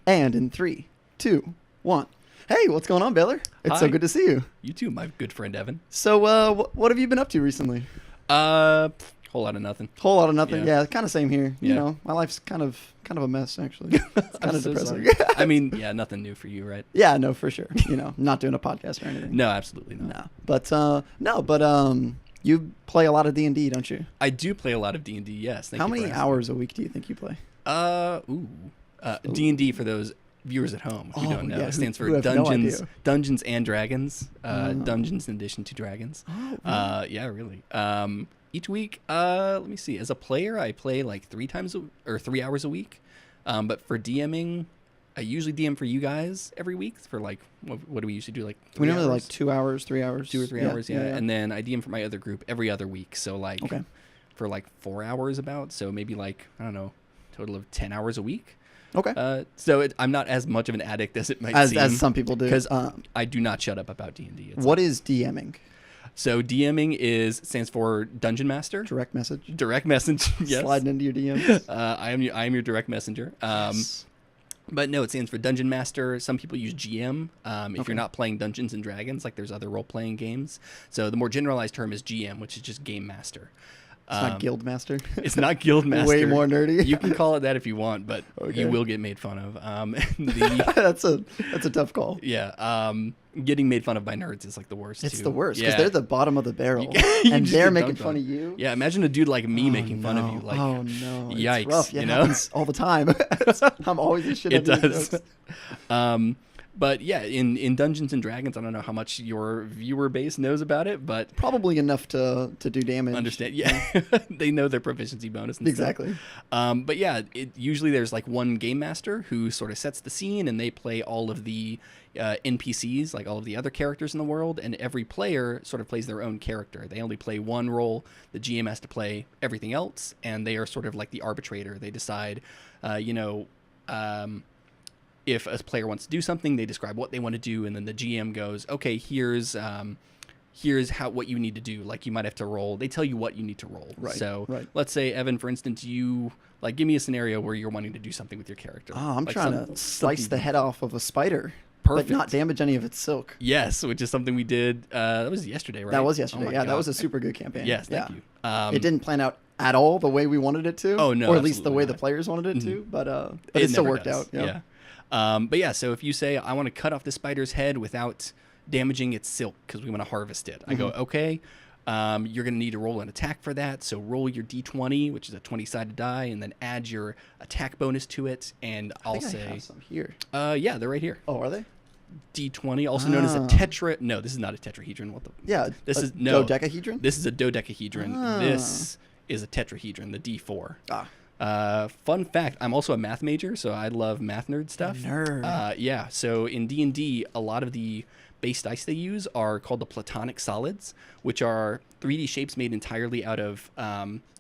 And in 3, 2, 1. Hey, what's going on, Baylor? It's Hi. so good to see you. You too, my good friend Evan. So, what have you been up to recently? Whole lot of nothing. Whole lot of nothing. Yeah. Yeah, kind of same here. You Yeah. know, my life's kind of a mess actually. It's kind I'm of so depressing. sorry. I mean, yeah, nothing new for you, right? Yeah, no, for sure. You know, not doing a podcast or anything. No, absolutely not. No, but you play a lot of D&D, don't you? I do play a lot of D&D. Yes. Thank How you for many asking. hours a week do you think you play? D&D for those viewers at home who Oh, don't know. yeah, It stands who for have no Dungeons, idea. Dungeons and Dragons. Oh. Dungeons in addition to Dragons. Oh, really? Yeah, really. Each week, let me see. As a player, I play like 3 hours a week. But for DMing, I usually DM for you guys every week for like what do we usually do, like 3 we normally hours? like 2 hours, 3 hours, 2 or 3 hours, yeah. And then I DM for my other group every other week. So like Okay. for like 4 hours about. So maybe like, I don't know, total of 10 hours a week. Okay. So I'm not as much of an addict as it might seem. As some people do. Because I do not shut up about D&D. What is DMing? So DMing stands for Dungeon Master. Direct message. Direct message. Yes. Sliding into your DMs. I am your direct messenger. Yes. But no, it stands for Dungeon Master. Some people use GM if Okay. you're not playing Dungeons and Dragons, like there's other role-playing games. So the more generalized term is GM, which is just Game Master. It's not Guild Master. It's not Guild Master. Way more nerdy. You can call it that if you want, but Okay. you will get made fun of. that's a tough call. Yeah. Getting made fun of by nerds is like the worst. It's too. the worst because Yeah. they're the bottom of the barrel, You and just they're get making dunked fun on. of you. Yeah, imagine a dude like me Oh, making fun of you. Like, oh no, yikes, it's rough. Yeah, you it know? happens all the time. I'm always a shit. it under the does. jokes. But yeah, in Dungeons and Dragons, I don't know how much your viewer base knows about it, but Probably enough to do damage. understand. Yeah, they know their proficiency bonus. And Exactly. Stuff. But yeah, usually there's like one game master who sort of sets the scene, and they play all of the NPCs, like all of the other characters in the world, and every player sort of plays their own character. They only play one role. The GM has to play everything else, and they are sort of like the arbitrator. They decide, if a player wants to do something, they describe what they want to do, and then the GM goes, okay, here's what you need to do. Like you might have to roll. They tell you what you need to roll. Right, So right. let's say, Evan, for instance, you like give me a scenario where you're wanting to do something with your character. Oh, I'm Like trying to slice the head off of a spider, Perfect. but not damage any of its silk. Yes, which is something we did. That was yesterday, right? That was Oh yesterday. my Yeah, that God. was a super good campaign. Yes, thank Yeah. you. It didn't plan out at all the way we wanted it to. Oh, no, or at least the absolutely way not. the players wanted it to. But It it still never worked does. out. Yeah. But yeah, so if you say, I want to cut off the spider's head without damaging its silk because we want to harvest it, I go, okay, you're going to need to roll an attack for that. So roll your D20, which is a 20-sided die, and then add your attack bonus to it. And I I'll think I say, have some here. yeah, they're right here. Oh, are they? D20, also known as a Ah. tetra. No, this is not a tetrahedron. What the? Yeah. This a is no dodecahedron. This is a dodecahedron. Ah. This is a tetrahedron, the D4. Ah. Fun fact, I'm also a math major, so I love math nerd stuff. Nerd. Yeah, so in D&D, a lot of the base dice they use are called the platonic solids, which are 3D shapes made entirely out of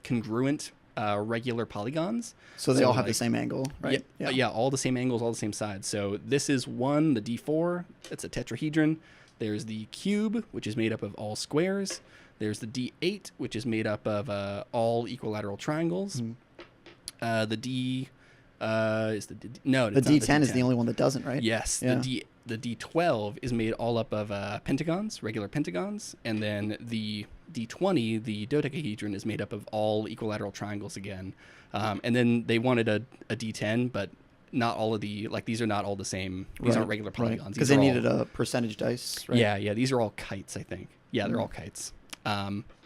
congruent regular polygons. So they all have like- the same angle, right? Yeah, all the same angles, all the same sides. So this is one, the D4, that's a tetrahedron. There's the cube, which is made up of all squares. There's the D8, which is made up of all equilateral triangles. The D is the D, no, The it's not D10 is the only one that doesn't, right? Yes, Yeah. the D12 is made all up of pentagons, regular pentagons, and then the D20, the dodecahedron, is made up of all equilateral triangles again. And then they wanted a D10, but not all of these are not all the same. These aren't regular polygons. Because These they are needed all- a percentage dice, right? Yeah, these are all kites, I think. Yeah, they're all kites.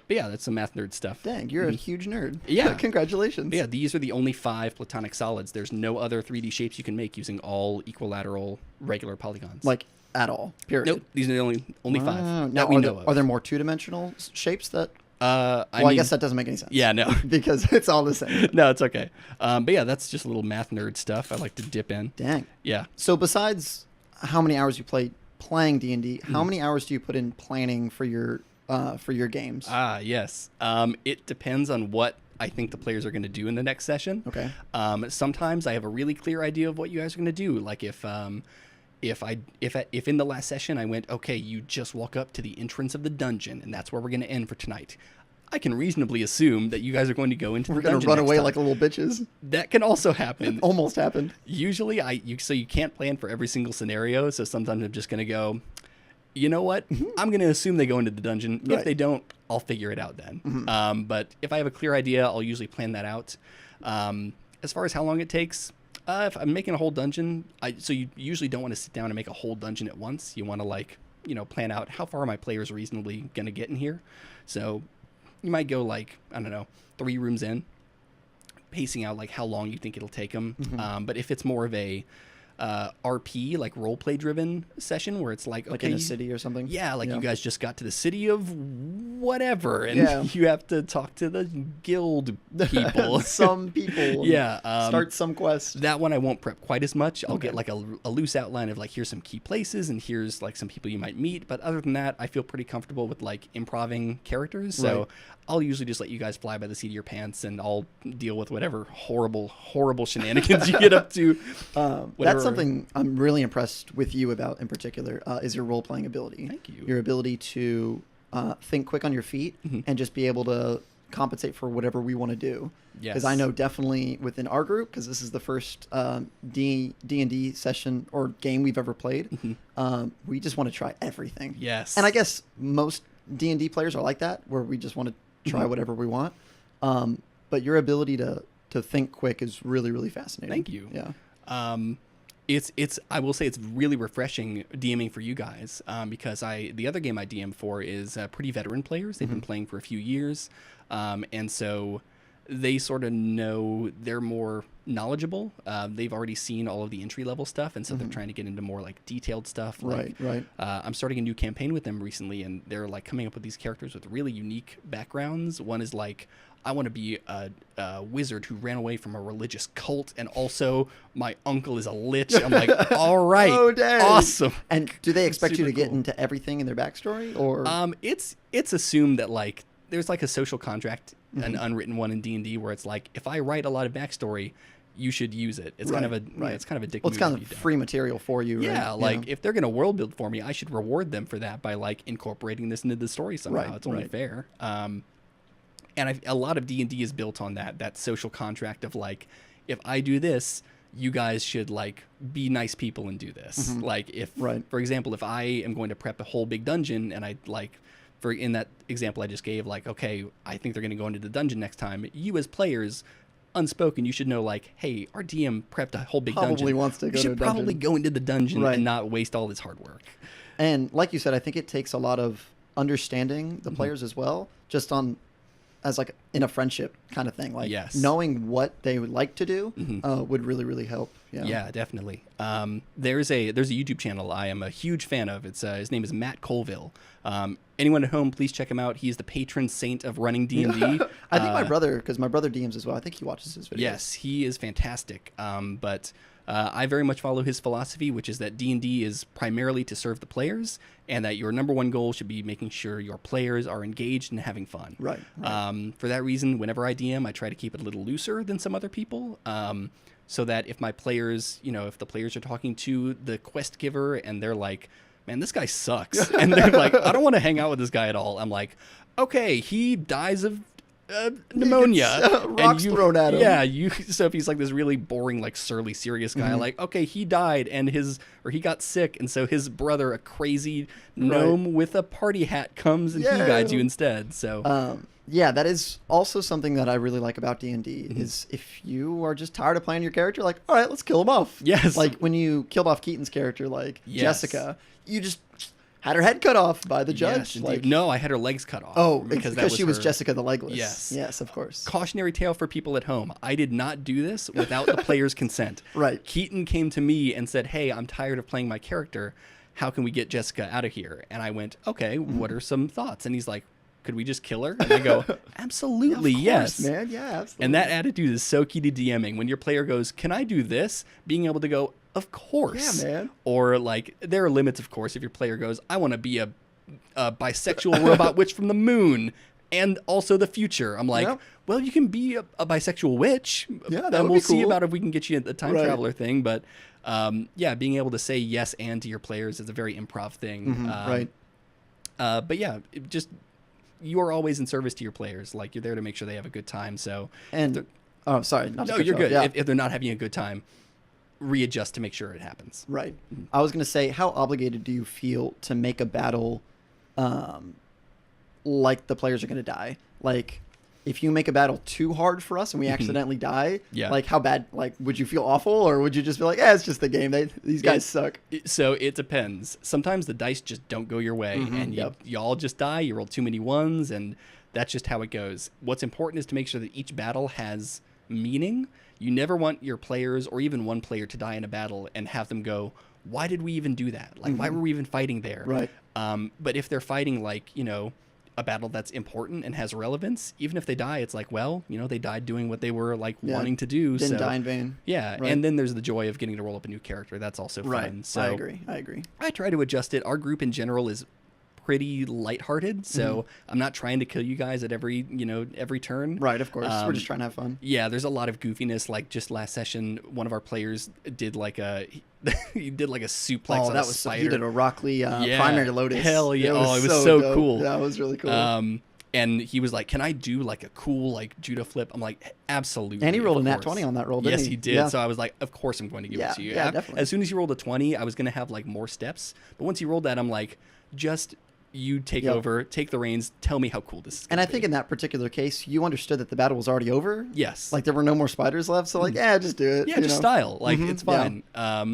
But yeah, that's some math nerd stuff. Dang, you're a huge nerd. Yeah. Congratulations. But yeah, these are the only 5 platonic solids. There's no other 3D shapes you can make using all equilateral regular polygons. Like at all. Period. Nope, these are the only 5 Wow. that Now, we are, know there, of. are there more two-dimensional shapes that? I I guess that doesn't make any sense. Yeah, no. because it's all the same. No, it's okay. But yeah, that's just a little math nerd stuff I like to dip in. Dang. Yeah. So besides how many hours you play playing D&D, Hmm. how many hours do you put in planning for your games? Ah, yes. It depends on what I think the players are going to do in the next session. Okay. Sometimes I have a really clear idea of what you guys are going to do. Like if in the last session I went, okay, you just walk up to the entrance of the dungeon and that's where we're going to end for tonight. I can reasonably assume that you guys are going to go into We're the going to dungeon run next away time. like little bitches. That can also happen. Almost happened. Usually, so you can't plan for every single scenario. So sometimes I'm just going to go, you know what? I'm going to assume they go into the dungeon. Right. If they don't, I'll figure it out then. But if I have a clear idea, I'll usually plan that out. As far as how long it takes, if I'm making a whole dungeon, so you usually don't want to sit down and make a whole dungeon at once. You want to like, plan out how far are my players reasonably going to get in here. So you might go like, I don't know, 3 rooms in, pacing out like how long you think it'll take them. But if it's more of a RP, like role play driven session where it's like, okay, in a city or something. Yeah, like you guys just got to the city of whatever, and you have to talk to the guild people. Some people. Start some quest. That one I won't prep quite as much. I'll get like a loose outline of like, here's some key places and here's like some people you might meet. But other than that, I feel pretty comfortable with like improving characters. So I'll usually just let you guys fly by the seat of your pants, and I'll deal with whatever horrible shenanigans you get up to. That's something I'm really impressed with you about in particular, is your role-playing ability. Thank you. Your ability to think quick on your feet and just be able to compensate for whatever we want to do. Yes. Because I know definitely within our group, because this is the first D&D session or game we've ever played, we just want to try everything. Yes. And I guess most D&D players are like that, where we just want to try whatever we want. But your ability to think quick is really, really fascinating. Thank you. Yeah. It's I will say it's really refreshing DMing for you guys, because the other game I DM for is pretty veteran players. They've been playing for a few years, and so they sort of know, they're more knowledgeable. They've already seen all of the entry level stuff, and so they're trying to get into more like detailed stuff. Like, Right. I'm starting a new campaign with them recently, and they're like coming up with these characters with really unique backgrounds. One is like, I want to be a wizard who ran away from a religious cult, and also my uncle is a lich. I'm like, all right, awesome. And do they expect you to get cool. into everything in their backstory, or? It's assumed that like there's like a social contract, an unwritten one in D&D, where it's like, if I write a lot of backstory, you should use it. It's kind of a it's kind of a dick move. It's kind of free material for you. Yeah, right? like if they're gonna world build for me, I should reward them for that by like incorporating this into the story somehow. Right, It's only fair. And a lot of D&D is built on that social contract of like, if I do this, you guys should like be nice people and do this. Like if, for example, if I am going to prep a whole big dungeon, and I like, in that example I just gave, like, okay, I think they're going to go into the dungeon next time. You as players, unspoken, you should know like, hey, our DM prepped a whole big dungeon. Wants to go we should to a probably dungeon. go into the dungeon and not waste all this hard work. And like you said, I think it takes a lot of understanding the players as well, just as like in a friendship kind of thing, like knowing what they would like to do would really, really help. Yeah, definitely. There's a YouTube channel I am a huge fan of. It's his name is Matt Colville. Anyone at home, please check him out. He's the patron saint of running D&D. I think my brother, because my brother DMs as well, I think he watches his videos. Yes, he is fantastic. But I very much follow his philosophy, which is that D&D is primarily to serve the players, and that your number one goal should be making sure your players are engaged and having fun. Right. For that reason, whenever I DM, I try to keep it a little looser than some other people, so that if my players, if the players are talking to the quest giver and they're like, man, this guy sucks, and they're like, I don't want to hang out with this guy at all, I'm like, okay, he dies of pneumonia, rocks thrown at him. Yeah, so if he's like this really boring, like surly, serious guy, like, okay, he died and he got sick, and so his brother, a crazy gnome with a party hat, comes and he guides you instead. So yeah, that is also something that I really like about D&D is if you are just tired of playing your character, like, all right, let's kill him off. Yes. Like when you killed off Keaton's character, like Jessica, you just had her head cut off by the judge. Like, no, I had her legs cut off. Oh, because she was Jessica the Legless. Yes, of course. Cautionary tale for people at home: I did not do this without the player's consent. Right. Keaton came to me and said, "Hey, I'm tired of playing my character. How can we get Jessica out of here?" And I went, "Okay, what are some thoughts?" And he's like, "Could we just kill her?" And I go, "Absolutely, yes, yes, man. Yeah, absolutely." And that attitude is so key to DMing. When your player goes, "Can I do this?" Being able to go, "Of course." Yeah, man. Or like, there are limits, of course. If your player goes, "I want to be a bisexual robot witch from the moon and also the future," I'm like, well, you can be a bisexual witch. Yeah, and we'll see about if we can get you a time traveler thing. But being able to say yes and to your players is a very improv thing. Right. But yeah, just you are always in service to your players. Like, you're there to make sure they have a good time. So, and oh, sorry, not to no, cut you're you off. good. Yeah. If they're not having a good time, readjust to make sure it happens. Right. I was gonna say, how obligated do you feel to make a battle, like the players are gonna die? Like, if you make a battle too hard for us and we accidentally die, like, how bad? Like, would you feel awful, or would you just be like, "Yeah, it's just the game. These guys suck." So it depends. Sometimes the dice just don't go your way, and you all just die. You roll too many ones, and that's just how it goes. What's important is to make sure that each battle has meaning. You never want your players, or even one player, to die in a battle and have them go, "Why did we even do that? Like, why were we even fighting there?" Right. But if they're fighting, like, a battle that's important and has relevance, even if they die, it's like, well, they died doing what they were, like, wanting to do. Didn't die in vain. Yeah, right. And then there's the joy of getting to roll up a new character. That's also fun. Right. So I agree. I try to adjust it. Our group in general is pretty lighthearted, so I'm not trying to kill you guys at every turn. Right, of course. We're just trying to have fun. Yeah, there's a lot of goofiness. Like, just last session, one of our players did like a he did like a suplex on a spider. He did a Rock Lee primary Lotus. Hell yeah. It was so cool. Yeah, it was really cool. And he was like, "Can I do like a cool like judo flip?" I'm like, "Absolutely." And he rolled a nat 20 on that roll, didn't he? Yes, he did. Yeah. So I was like, "Of course I'm going to give it to you." Yeah, definitely. As soon as he rolled a 20, I was going to have like more steps. But once he rolled that, I'm like, just you take over, take the reins, tell me how cool this is. And I think in that particular case, you understood that the battle was already over. Yes. Like, there were no more spiders left. So, like, just do it. Yeah, just style. Like, it's fine. Yeah.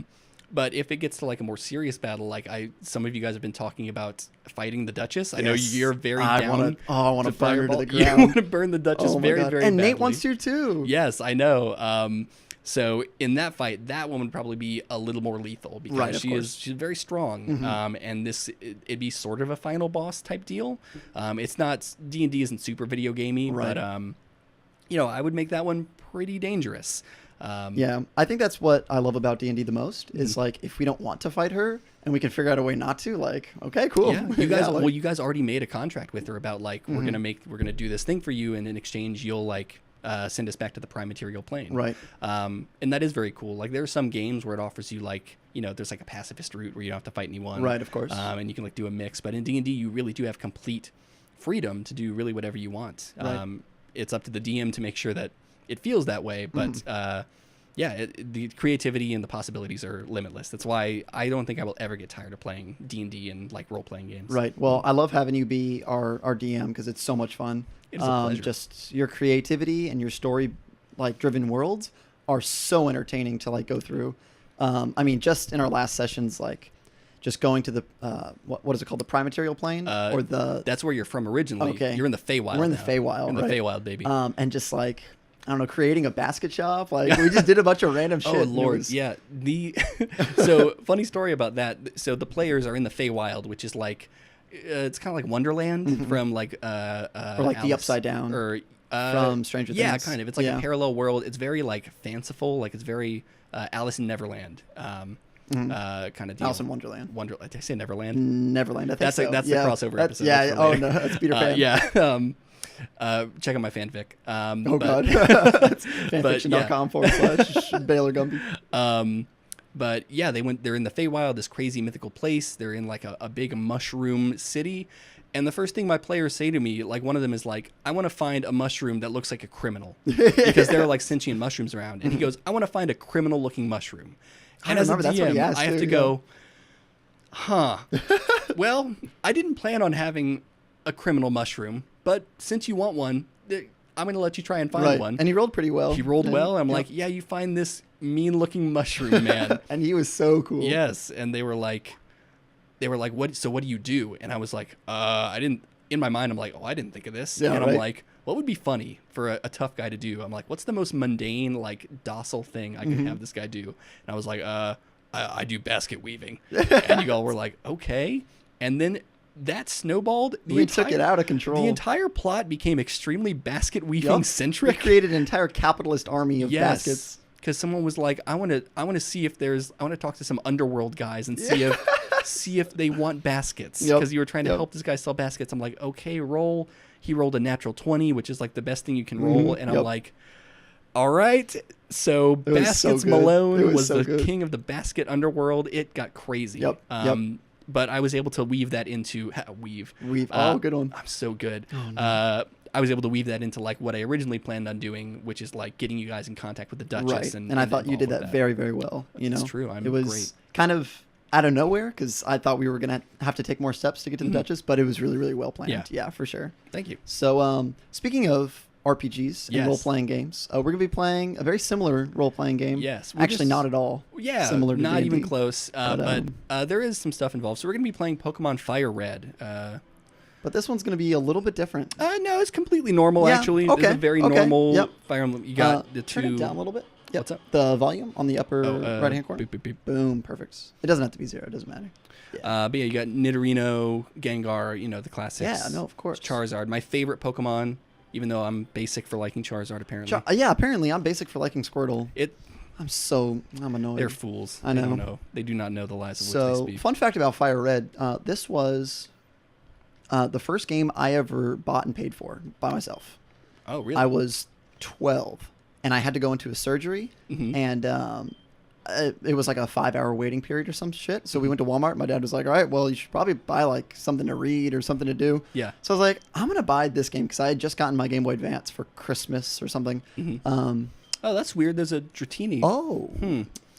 But if it gets to like a more serious battle, like some of you guys have been talking about fighting the Duchess. I know you're very down. I want to burn her to the ground. You want to burn the Duchess very, very badly. And Nate wants to too. Yes, I know. So in that fight, that one would probably be a little more lethal because she's very strong. And it'd be sort of a final boss type deal. It's not, D&D isn't super video gamey, but I would make that one pretty dangerous. I think that's what I love about D&D the most is like, if we don't want to fight her and we can figure out a way not to, like, okay, cool. Yeah. You guys already made a contract with her about like, we're gonna do this thing for you, and in exchange you'll like send us back to the prime material plane. Right. And that is very cool. Like, there are some games where it offers you like, there's like a pacifist route where you don't have to fight anyone. Right, of course. And you can like do a mix. But in D&D, you really do have complete freedom to do really whatever you want. Right. It's up to the DM to make sure that it feels that way. But the creativity and the possibilities are limitless. That's why I don't think I will ever get tired of playing D&D and like role-playing games. Right. Well, I love having you be our DM because it's so much fun. It's a pleasure. Just your creativity and your story, like, driven worlds are so entertaining to like go through. I mean, just in our last sessions, like, just going to the what is it called, the prime material plane, or the that's where you're from originally. Okay, you're in the Feywild. We're in the now. Feywild. We're in the Feywild, baby. And just like, I don't know, creating a basket shop. Like, we just did a bunch of random shit. Oh Lord, yeah. So funny story about that. So the players are in the Feywild, which is like, it's kind of like Wonderland from like or like Alice, the Upside Down, or from Stranger Things. Yeah, kind of. It's like a parallel world. It's very like fanciful. Like, it's very Alice in Neverland. Kind of deal. Alice in Wonderland. Did I say Neverland? Neverland. I think that's the crossover episode. Yeah. Oh no, that's Peter Pan. Check out my fanfic. God. Fanfiction.com/ Baylor Gumbie. But yeah, they're in the Feywild, this crazy mythical place. They're in like a big mushroom city. And the first thing my players say to me, like, one of them is like, "I want to find a mushroom that looks like a criminal," because there are like sentient mushrooms around. And he goes, "I want to find a criminal looking mushroom." And as a DM, that's what he asked, I have to go, well, I didn't plan on having a criminal mushroom, but since you want one, I'm going to let you try and find one. And he rolled pretty well. He rolled well. I'm like, yeah, you find this mean-looking mushroom, man. And he was so cool. Yes, and they were like, what? So what do you do? And I was like, I didn't. In my mind, I'm like, I didn't think of this. Yeah, and I'm like, what would be funny for a tough guy to do? I'm like, what's the most mundane, like, docile thing I could have this guy do? And I was like, I do basket weaving. And you all were like, okay. And then that snowballed. We took it out of control. The entire plot became extremely basket weaving centric. We created an entire capitalist army of baskets. Because someone was like, I want to see if I want to talk to some underworld guys and see if they want baskets. Because you were trying to help this guy sell baskets. I'm like, okay, roll. He rolled a natural 20, which is like the best thing you can roll. And I'm like, all right. So Baskets Malone was the king of the basket underworld. It got crazy. but I was able to weave that into weave. Good one. I'm so good. Oh, no. I was able to weave that into like what I originally planned on doing, which is like getting you guys in contact with the Duchess. Right. And I thought you did that very, very well. You know, it's true. It was kind of out of nowhere because I thought we were gonna have to take more steps to get to the Duchess, but it was really, really well planned. Yeah, for sure. Thank you. So, speaking of RPGs and role-playing games, we're gonna be playing a very similar role-playing game. Yes, actually, not at all. Yeah, similar to not D&D. even close. But there is some stuff involved. So we're gonna be playing Pokemon Fire Red. But this one's going to be a little bit different. No, it's completely normal, actually. Okay. It's a very normal Fire Emblem. You got the two... Turn it down a little bit. Yep. What's up? The volume on the upper right-hand corner. Beep, beep, beep. Boom. Perfect. It doesn't have to be 0. It doesn't matter. Yeah. But yeah, you got Nidorino, Gengar, you know, the classics. Yeah, no, of course. Charizard, my favorite Pokemon, even though I'm basic for liking Charizard, apparently. Apparently I'm basic for liking Squirtle. I'm annoyed. They're fools. I know. They don't know. They do not know the lies of which they speak. Fun fact about Fire Red, this was... the first game I ever bought and paid for by myself. Oh, really? I was 12, and I had to go into a surgery, and it was like a 5-hour waiting period or some shit. So we went to Walmart. My dad was like, all right, well, you should probably buy like something to read or something to do. Yeah. So I was like, I'm going to buy this game because I had just gotten my Game Boy Advance for Christmas or something. Oh, that's weird. There's a Dratini. Oh.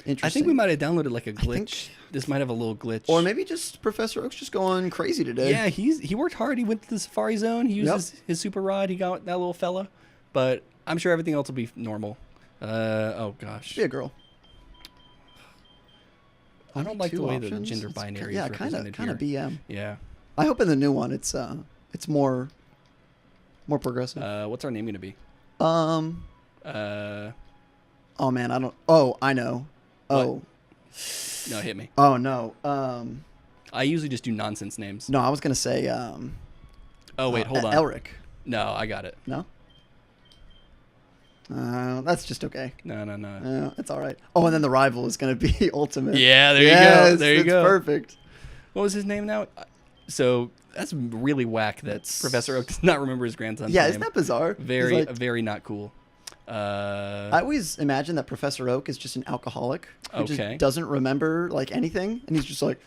Interesting. I think we might have downloaded like a glitch. This might have a little glitch. Or maybe just Professor Oak's just going crazy today. Yeah, he worked hard. He went to the Safari Zone. He used his super rod. He got that little fella. But I'm sure everything else will be normal. Oh, gosh. Be a girl. I don't like the way the gender binary is represented kind of BM. Yeah. I hope in the new one it's more progressive. What's our name going to be? Oh, man, I don't... Oh, I know. What? Oh. No, hit me. Oh, no. I usually just do nonsense names. No, I was going to say... oh, wait, hold on. Elric. No, I got it. No? That's just okay. No. It's all right. Oh, and then the rival is going to be Ultimate. Yeah, there you go. There you go. Perfect. What was his name now? So that's really whack that Professor Oak does not remember his grandson's name. Yeah, isn't that bizarre? Very not cool. I always imagine that Professor Oak is just an alcoholic who just doesn't remember like anything, and he's just like,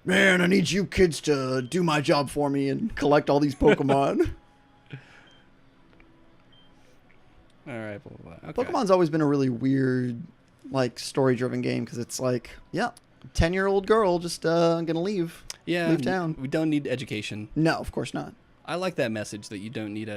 man, I need you kids to do my job for me and collect all these Pokemon. All right, blah, blah, blah. Okay. Pokemon's always been a really weird, like, story-driven game because it's like, 10-year-old girl just gonna leave. Yeah, leave town. We don't need education. No, of course not. I like that message that you don't need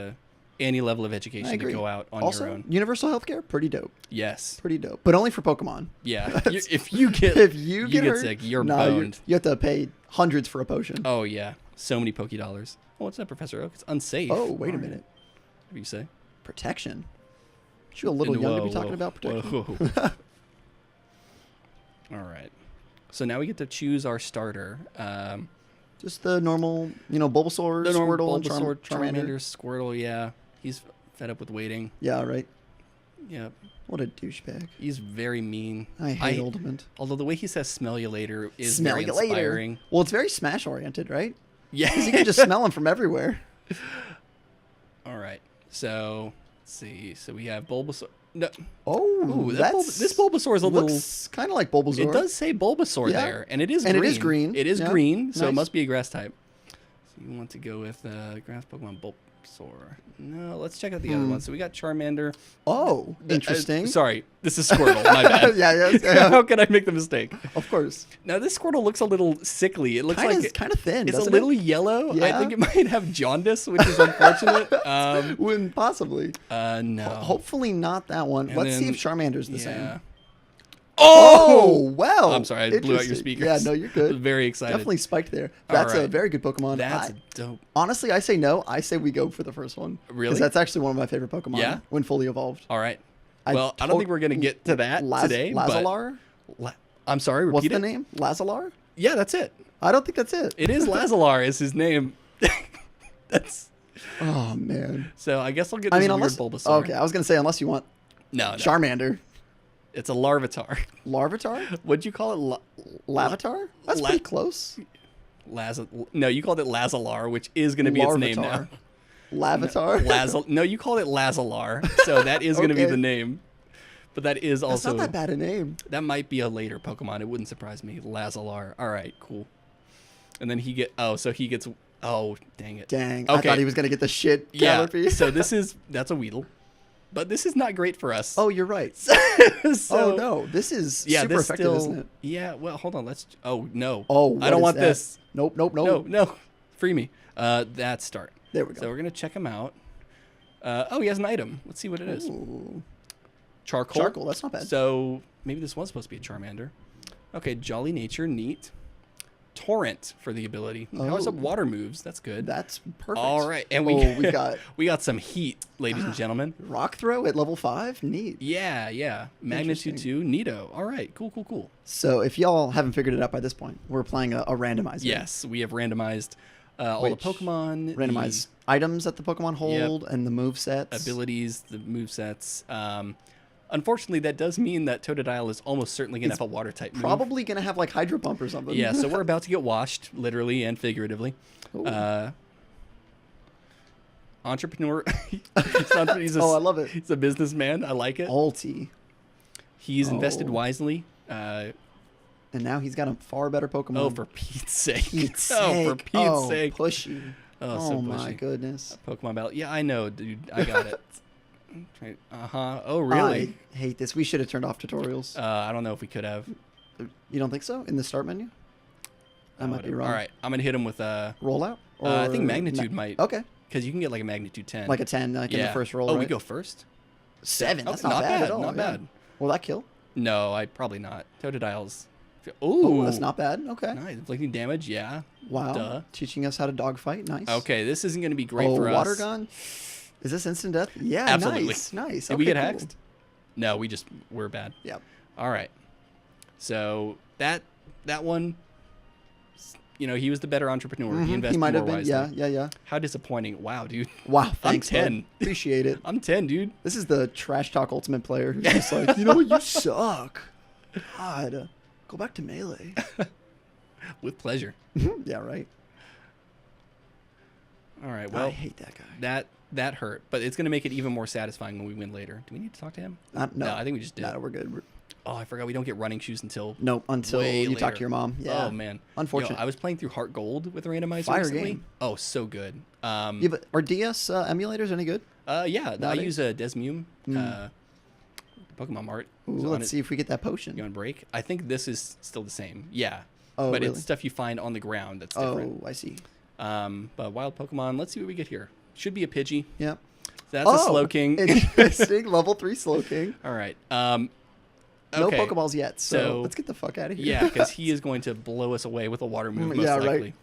any level of education to go out on your own. Universal healthcare, pretty dope. Yes, pretty dope, but only for Pokemon. Yeah, if you get hurt, sick, you're boned. You have to pay hundreds for a potion. Oh yeah, so many Poké-dollars. Oh, what's that, Professor Oak? It's unsafe. Oh, wait a minute. What do you say? Protection. You a little young to be talking about protection. All right. So now we get to choose our starter. Just the normal, Bulbasaur, Squirtle, Bulbasaur, Charmander, Squirtle. Yeah, he's fed up with waiting. Yeah, right. Yeah. What a douchebag. He's very mean. I hate Ultimate. Although the way he says "smell you later" is very inspiring. Well, it's very Smash oriented, right? Yeah, because you can just smell him from everywhere. All right. So let's see. So we have Bulbasaur. No. Oh, this Bulbasaur is a little kind of like Bulbasaur. It does say Bulbasaur there, and it is green. It is green. It is green, so it must be a grass type. So you want to go with grass Pokemon Bulbasaur. No, let's check out the other ones. So we got Charmander. Oh, interesting. Sorry, this is Squirtle. My bad. yeah. How could I make the mistake? Of course. Now this Squirtle looks a little sickly. It looks kind of thin. It's a little yellow. Yeah. I think it might have jaundice, which is unfortunate. Wouldn't possibly. No. Hopefully not that one. And Let's see if Charmander's the same. Oh, well. I'm sorry, I blew out your speakers. Yeah, no, you're good. I was very excited. Definitely spiked there. That's a very good Pokemon. That's dope. Honestly, I say no. I say we go for the first one. Really? Because that's actually one of my favorite Pokemon when fully evolved. All right. Well, I don't think we're going to get to that today. Lazalar? I'm sorry, repeat What's the name? Lazalar? Yeah, that's it. I don't think that's it. It is Lazalar is his name. That's... Oh, man. So I guess I'll get this weird Bulbasaur. Okay, I was going to say, unless you want Charmander. It's a Larvitar. Larvitar? What'd you call it? Lavatar? That's pretty close. No, you called it Lazalar, which is going to be its name now. Lavatar? No, you called it Lazalar, so that is going to be the name. But that is also... That's not that bad a name. That might be a later Pokemon. It wouldn't surprise me. Lazalar. All right, cool. And then he gets. Oh, dang it. Dang. Okay. I thought he was going to get the shit Caterpie. So that's a Weedle. But this is not great for us. Oh, you're right. So, no. This is super effective, isn't it? Yeah, well, hold on. Oh, no. Oh, I don't want this. Nope. No. Free me. That's start. There we go. So we're going to check him out. He has an item. Let's see what it is. Ooh. Charcoal. That's not bad. So maybe this was supposed to be a Charmander. Okay, Jolly Nature, neat. Torrent for the ability. Powers up water moves. That's good. That's perfect. All right, and we got some heat, ladies and gentlemen. Rock throw at level 5. Neat. Yeah. Magnitude 2. Neato. All right. Cool. So if y'all haven't figured it out by this point, we're playing a randomizer. Yes, we have randomized all the Pokemon. Randomized items that the Pokemon hold and the move sets. Abilities, the move sets. Unfortunately, that does mean that Totodile is almost certainly going to have a water type move. Probably going to have like Hydro Pump or something. Yeah, so we're about to get washed, literally and figuratively. Entrepreneur. I love it. He's a businessman. I like it. Alti. He's invested wisely. And now he's got a far better Pokemon. Oh, for Pete's sake. For Pete's sake. Pushy. Oh, so pushy. My goodness. Pokemon Battle. Yeah, I know, dude. I got it. Oh, really? I hate this. We should have turned off tutorials. I don't know if we could have. You don't think so? In the start menu? I might be wrong. All right. I'm going to him with a... Rollout? I think Magnitude might. Okay. Because you can get like a Magnitude 10. Like a 10, in the first roll, right? We go first? 7? That's not bad at all. Not bad. Will that kill? No, probably not. Totodile's... Oh, that's not bad. Okay. Nice. Inflicting damage, yeah. Wow. Duh. Teaching us how to dogfight. Nice. Okay, this isn't going to be great for us. Water gun? Is this instant death? Yeah, absolutely. Nice. Did we get hexed? No, we're bad. Yep. All right. So that one, he was the better entrepreneur. Mm-hmm. He invested might more have been. wisely. Yeah. How disappointing. Wow, dude. Wow, thanks. I'm 10. Appreciate it. I'm 10, dude. This is the trash talk ultimate player who's just like, you know what, you suck. God, go back to Melee. With pleasure. Yeah, right. All right, well. I hate that guy. That hurt, but it's going to make it even more satisfying when we win later. Do we need to talk to him? No, I think we just did. No, we're good. Oh, I forgot we don't get running shoes until you later. Talk to your mom. Yeah. Oh man, unfortunate. I was playing through Heart Gold with a randomizer Fire recently. Game. Oh, so good. Are DS emulators any good? Yeah, I use a Desmume. Pokemon Mart. Ooh, let's see if we get that potion. You on break? I think this is still the same. Yeah. Oh, but really? it's stuff you find on the ground that's different. Oh, I see. But wild Pokemon. Let's see what we get here. Should be a Pidgey. Yep. That's a Slowking. Interesting. Level 3 Slowking. All right. No Pokeballs yet, so let's get the fuck out of here. Yeah, because he is going to blow us away with a water move, most likely. Right.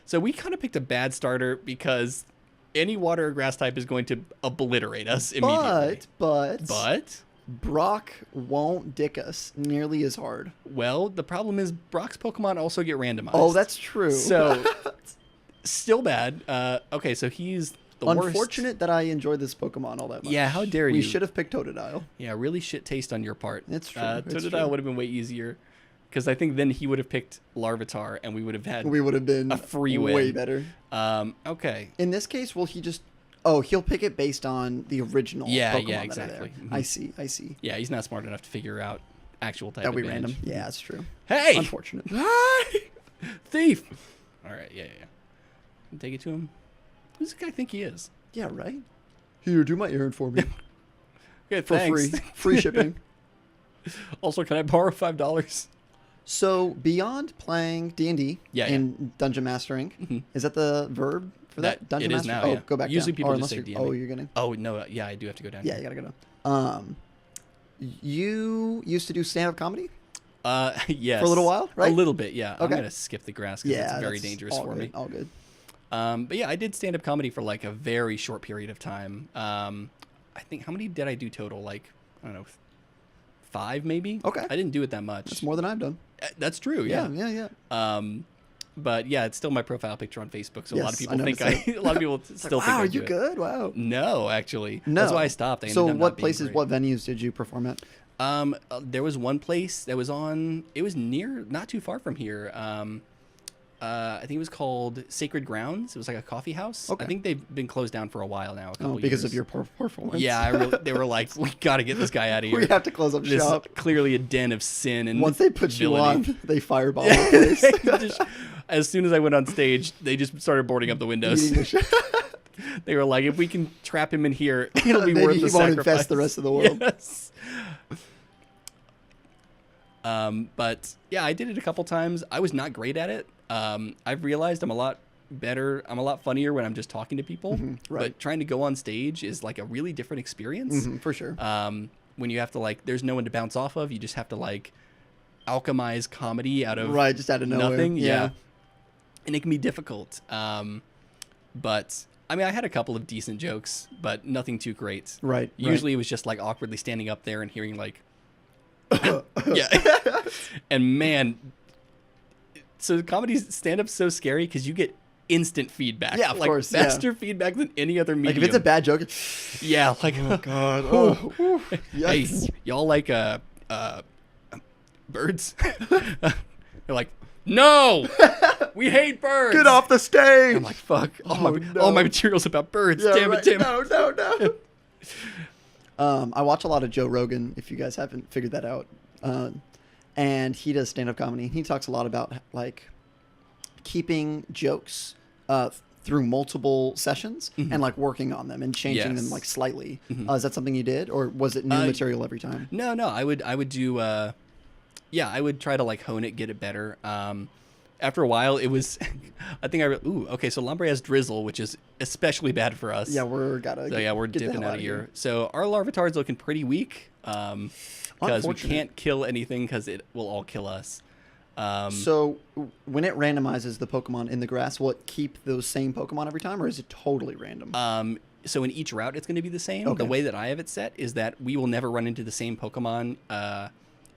So we kind of picked a bad starter because any water or grass type is going to obliterate us immediately. But Brock won't dick us nearly as hard. Well, the problem is Brock's Pokemon also get randomized. Oh, that's true. So, still bad. Okay, so he's the Unfortunate that I enjoyed this Pokemon all that much. Yeah, how dare you? We should have picked Totodile. Yeah, really shit taste on your part. It's true. Totodile would have been way easier. Because I think then he would have picked Larvitar, and we would have been a free win. Way better. Okay. In this case, will he just... Oh, he'll pick it based on the original Pokemon yeah, exactly. Mm-hmm. I see. Yeah, he's not smart enough to figure out actual type That'll be advantage. random. Yeah, that's true. Hey! Unfortunate. Thief! All right, yeah. Take it to him. Who does this guy think he is? Yeah, right? Here, do my errand for me. Okay, for thanks. free. Free shipping. Also, can I borrow $5? So, beyond playing D&D and Dungeon Mastering, is that the verb for that? Dungeon Mastering? Now, yeah. Go back Usually down. people just say D&D. Oh, you're getting... Oh, no, yeah, I do have to go down. Yeah, you gotta go down. You used to do stand-up comedy? Yes. For a little while, right? A little bit, yeah. Okay. I'm going to skip the grass because it's very dangerous for me. All good. But yeah, I did stand-up comedy for like a very short period of time. I think, how many did I do total? Like, I don't know, 5 maybe? Okay. I didn't do it that much. That's more than I've done. That's true, yeah. Yeah. But yeah, it's still my profile picture on Facebook, so a lot of people think a lot of people still think wow, I are do you it. good? Wow. No, actually. No. That's why I stopped. So what places, what venues did you perform at? There was one place that was it was near, not too far from here. I think it was called Sacred Grounds. It was like a coffee house. Okay. I think they've been closed down for a while now. Because of your poor performance. Yeah, they were like, we got to get this guy out of here. We have to close up shop. Clearly a den of sin and once they put villainy. you on, they fireball the place. as soon as I went on stage, they just started boarding up the windows. They were like, if we can trap him in here, it'll be worth the sacrifice. He won't infest the rest of the world. Yes. But yeah, I did it a couple times. I was not great at it. I've realized I'm a lot better. I'm a lot funnier when I'm just talking to people. Right. But trying to go on stage is like a really different experience. For sure. When you have to like, there's no one to bounce off of. You just have to like alchemize comedy out of just out of nowhere. Nothing. Yeah. And it can be difficult. But I mean, I had a couple of decent jokes, but nothing too great. Right. Usually it was just like awkwardly standing up there and hearing like, yeah. And man, so comedy stand-up's so scary because you get instant feedback. Yeah, of like, course. Faster feedback than any other medium. Like if it's a bad joke. Yeah. Like, oh God. Oh. Hey, y'all like birds? They're like, no, we hate birds. Get off the stage. I'm like, fuck. All my material's about birds. Yeah, Damn it, Tim. No. I watch a lot of Joe Rogan, if you guys haven't figured that out. And he does stand-up comedy. He talks a lot about like keeping jokes through multiple sessions and like working on them and changing them like slightly. Is that something you did, or was it new material every time? No. I would do. I would try to like hone it, get it better. After a while, it was. I think so Lambre has drizzle, which is especially bad for us. Yeah, we're dipping out of here. So our Larvitar's looking pretty weak. Because we can't kill anything because it will all kill us. So when it randomizes the Pokemon in the grass, will it keep those same Pokemon every time, or is it totally random? So in each route, it's going to be the same. Okay. The way that I have it set is that we will never run into the same Pokemon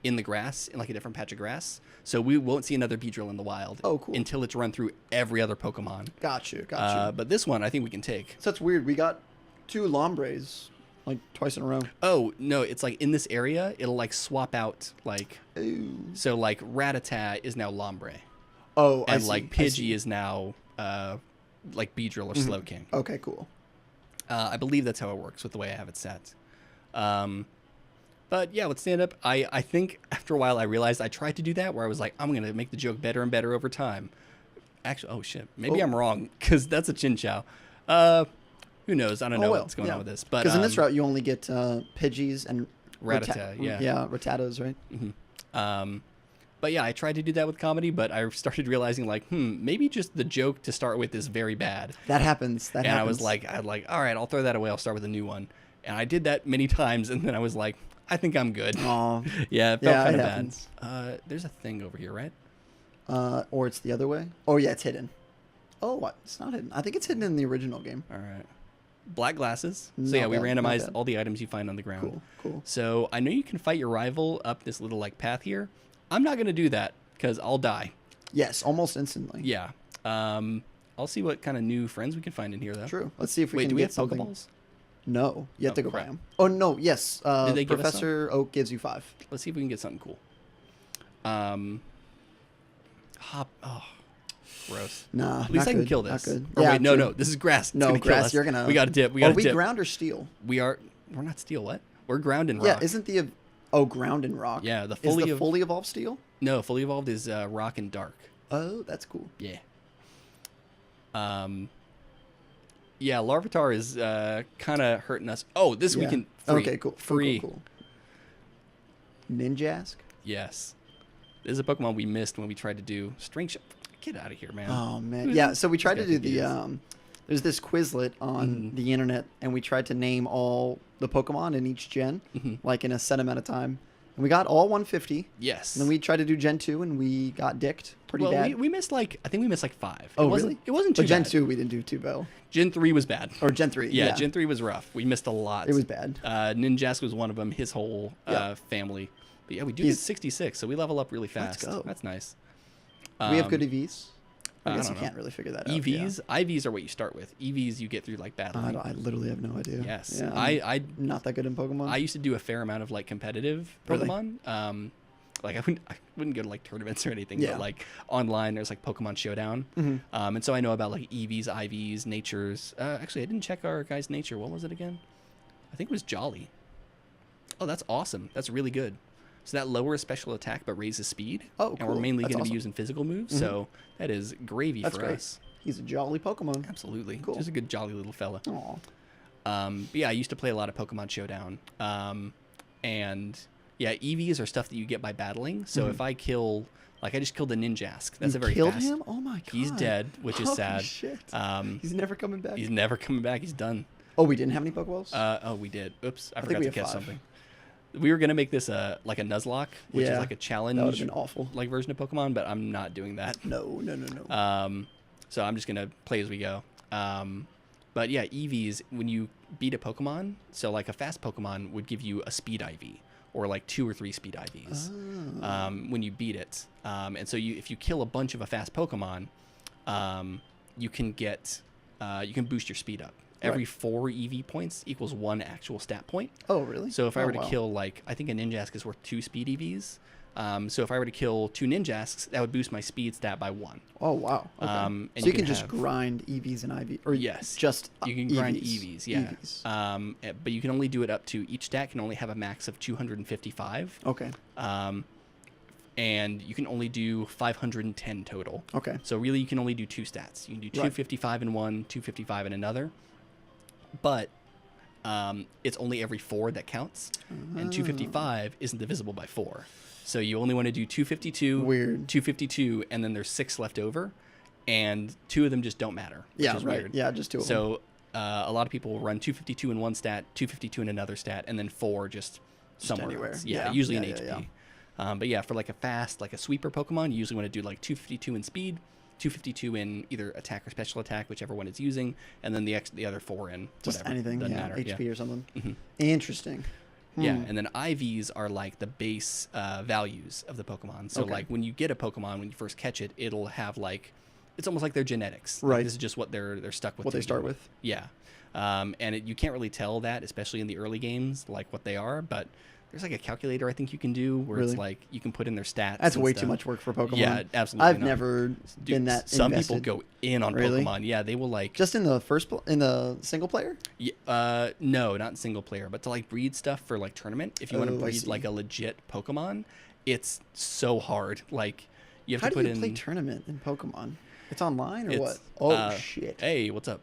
in the grass, in like a different patch of grass. So we won't see another Beedrill in the wild until it's run through every other Pokemon. Got you. But this one, I think we can take. So that's weird. We got 2 Lombres like twice in a row. Oh, no, it's like in this area, it'll like swap out like... Ooh. So like Rattata is now Lombre. Oh, and like Pidgey is now like Beedrill or Slowking. Okay, cool. I believe that's how it works with the way I have it set. But yeah, with stand-up, I think after a while I realized I tried to do that where I was like, I'm going to make the joke better and better over time. Actually, oh shit, maybe I'm wrong because that's a Chinchou. Who knows? I don't know what's going on with this. Because in this route, you only get Pidgeys and Rattata. Yeah, Rattatas, right? But yeah, I tried to do that with comedy, but I started realizing like, maybe just the joke to start with is very bad. That happens. I was like, all right, I'll throw that away. I'll start with a new one. And I did that many times, and then I was like, I think I'm good. Oh, yeah, it felt kind of bad. There's a thing over here, right? Or it's the other way. Oh yeah, it's hidden. Oh, what? It's not hidden. I think it's hidden in the original game. All right. Black glasses. So yeah, we randomized all the items you find on the ground. Cool. So I know you can fight your rival up this little like path here. I'm not going to do that because I'll die. Yes, almost instantly. Yeah. I'll see what kind of new friends we can find in here though. True. Let's see if we can do we get have something. Pokeballs? No, you have to go buy them. Oh no, yes. Did they give us Professor Oak gives you 5. Let's see if we can get something cool. Gross. Nah, at least I can kill this. Not good. Or wait, no, this is grass. It's no, grass. You're gonna. We got to dip. We got to dip. Are we ground or steel? We're not steel. What? We're ground and rock. Yeah, isn't the ground and rock? Yeah, the fully evolved steel. No, fully evolved is rock and dark. Oh, that's cool. Yeah. Yeah, Larvitar is kind of hurting us. Oh, this we can free. Okay, cool. Free. Cool. Ninjask? Yes. This is a Pokemon we missed when we tried to do String Shot. Get out of here, man. Oh, man. Yeah, so we tried to do the... there's this Quizlet on the internet, and we tried to name all the Pokemon in each gen, like in a set amount of time. And we got all 150. Yes. And then we tried to do Gen 2, and we got dicked pretty bad. We missed I think we missed 5. Oh, really? It wasn't too bad. Gen 2, we didn't do too well. Gen 3 was bad. Or Gen 3, yeah. Gen 3 was rough. We missed a lot. It was bad. Ninjask was one of them, his whole family. But yeah, we do get 66, so we level up really fast. Let's go. That's nice. We have good EVs. I guess you know. can't really figure that EVs? out. IVs are what you start with. EVs you get through like battling. I literally have no idea. Yes. Yeah, I'm not that good in Pokemon. I used to do a fair amount of like competitive Pokemon. Really? Like I wouldn't go to like tournaments or anything, but like online there's like Pokemon Showdown. And so I know about like EVs, IVs, natures. Actually, I didn't check our guy's nature. What was it again? I think it was Jolly. Oh, that's awesome. That's really good. So that lowers special attack but raises speed. Oh, cool. And we're mainly going to awesome. be using physical moves, so that is gravy That's for great. us. He's a jolly Pokemon. Absolutely. Cool. Just a good jolly little fella. Aw. But yeah, I used to play a lot of Pokemon Showdown. And yeah, EVs are stuff that you get by battling. So if I kill, like I just killed a Ninjask. That's You a very killed fast. him? Oh my god. He's dead, which is sad. Shit. He's never coming back. He's never coming back. He's done. Oh, we didn't have any Pokeballs? Oh, we did. Oops, I think forgot we to have catch 5. something. We were gonna make this like a Nuzlocke, which is like a challenge. That would have been awful. Like version of Pokemon, but I'm not doing that. No. So I'm just gonna play as we go. But yeah, EVs, when you beat a Pokemon, so like a fast Pokemon would give you a speed IV or like 2 or 3 speed IVs when you beat it. And so if you kill a bunch of a fast Pokemon, you can boost your speed up. Every 4 EV points equals 1 actual stat point. Oh, really? So if I were to kill, like, I think a Ninjask is worth 2 speed EVs. So if I were to kill 2 Ninjasks, that would boost my speed stat by 1. Oh, wow. Okay. And so you can just grind EVs and IV, or yes, just you can grind EVs, yeah. EVs. But you can only do it up to, each stat can only have a max of 255. Okay. And you can only do 510 total. Okay. So really, you can only do 2 stats. You can do 255 in one, 255 in another. But it's only every 4 that counts, and 255 isn't divisible by 4. So you only want to do 252, 252, and then there's 6 left over, and 2 of them just don't matter, which is weird. Yeah, just 2 of them. So a lot of people will run 252 in one stat, 252 in another stat, and then 4 just somewhere anywhere. else. Yeah, usually in HP. But yeah, for like a fast, like a sweeper Pokemon, you usually want to do like 252 in speed, 252 in either attack or special attack, whichever one it's using, and then the other 4 in just whatever. anything, Doesn't matter. HP or something. Mm-hmm. Interesting. Yeah, and then IVs are like the base values of the Pokemon. So like when you get a Pokemon, when you first catch it, it'll have like, it's almost like their genetics. Right. Like this is just what they're stuck with. What they start with. Yeah. And you can't really tell that, especially in the early games, like what they are, but there's like a calculator I think you can do where it's like you can put in their stats. That's way too much work for Pokemon. Yeah, absolutely. I've never been that Some invested. people go in on Pokemon. Yeah, they will like just in the single player. Yeah, no, not single player, but to like breed stuff for like tournament. If you want to breed like a legit Pokemon, it's so hard. Like you have to put in. How do you play tournament in Pokemon? It's online or what? Oh shit! Hey, what's up?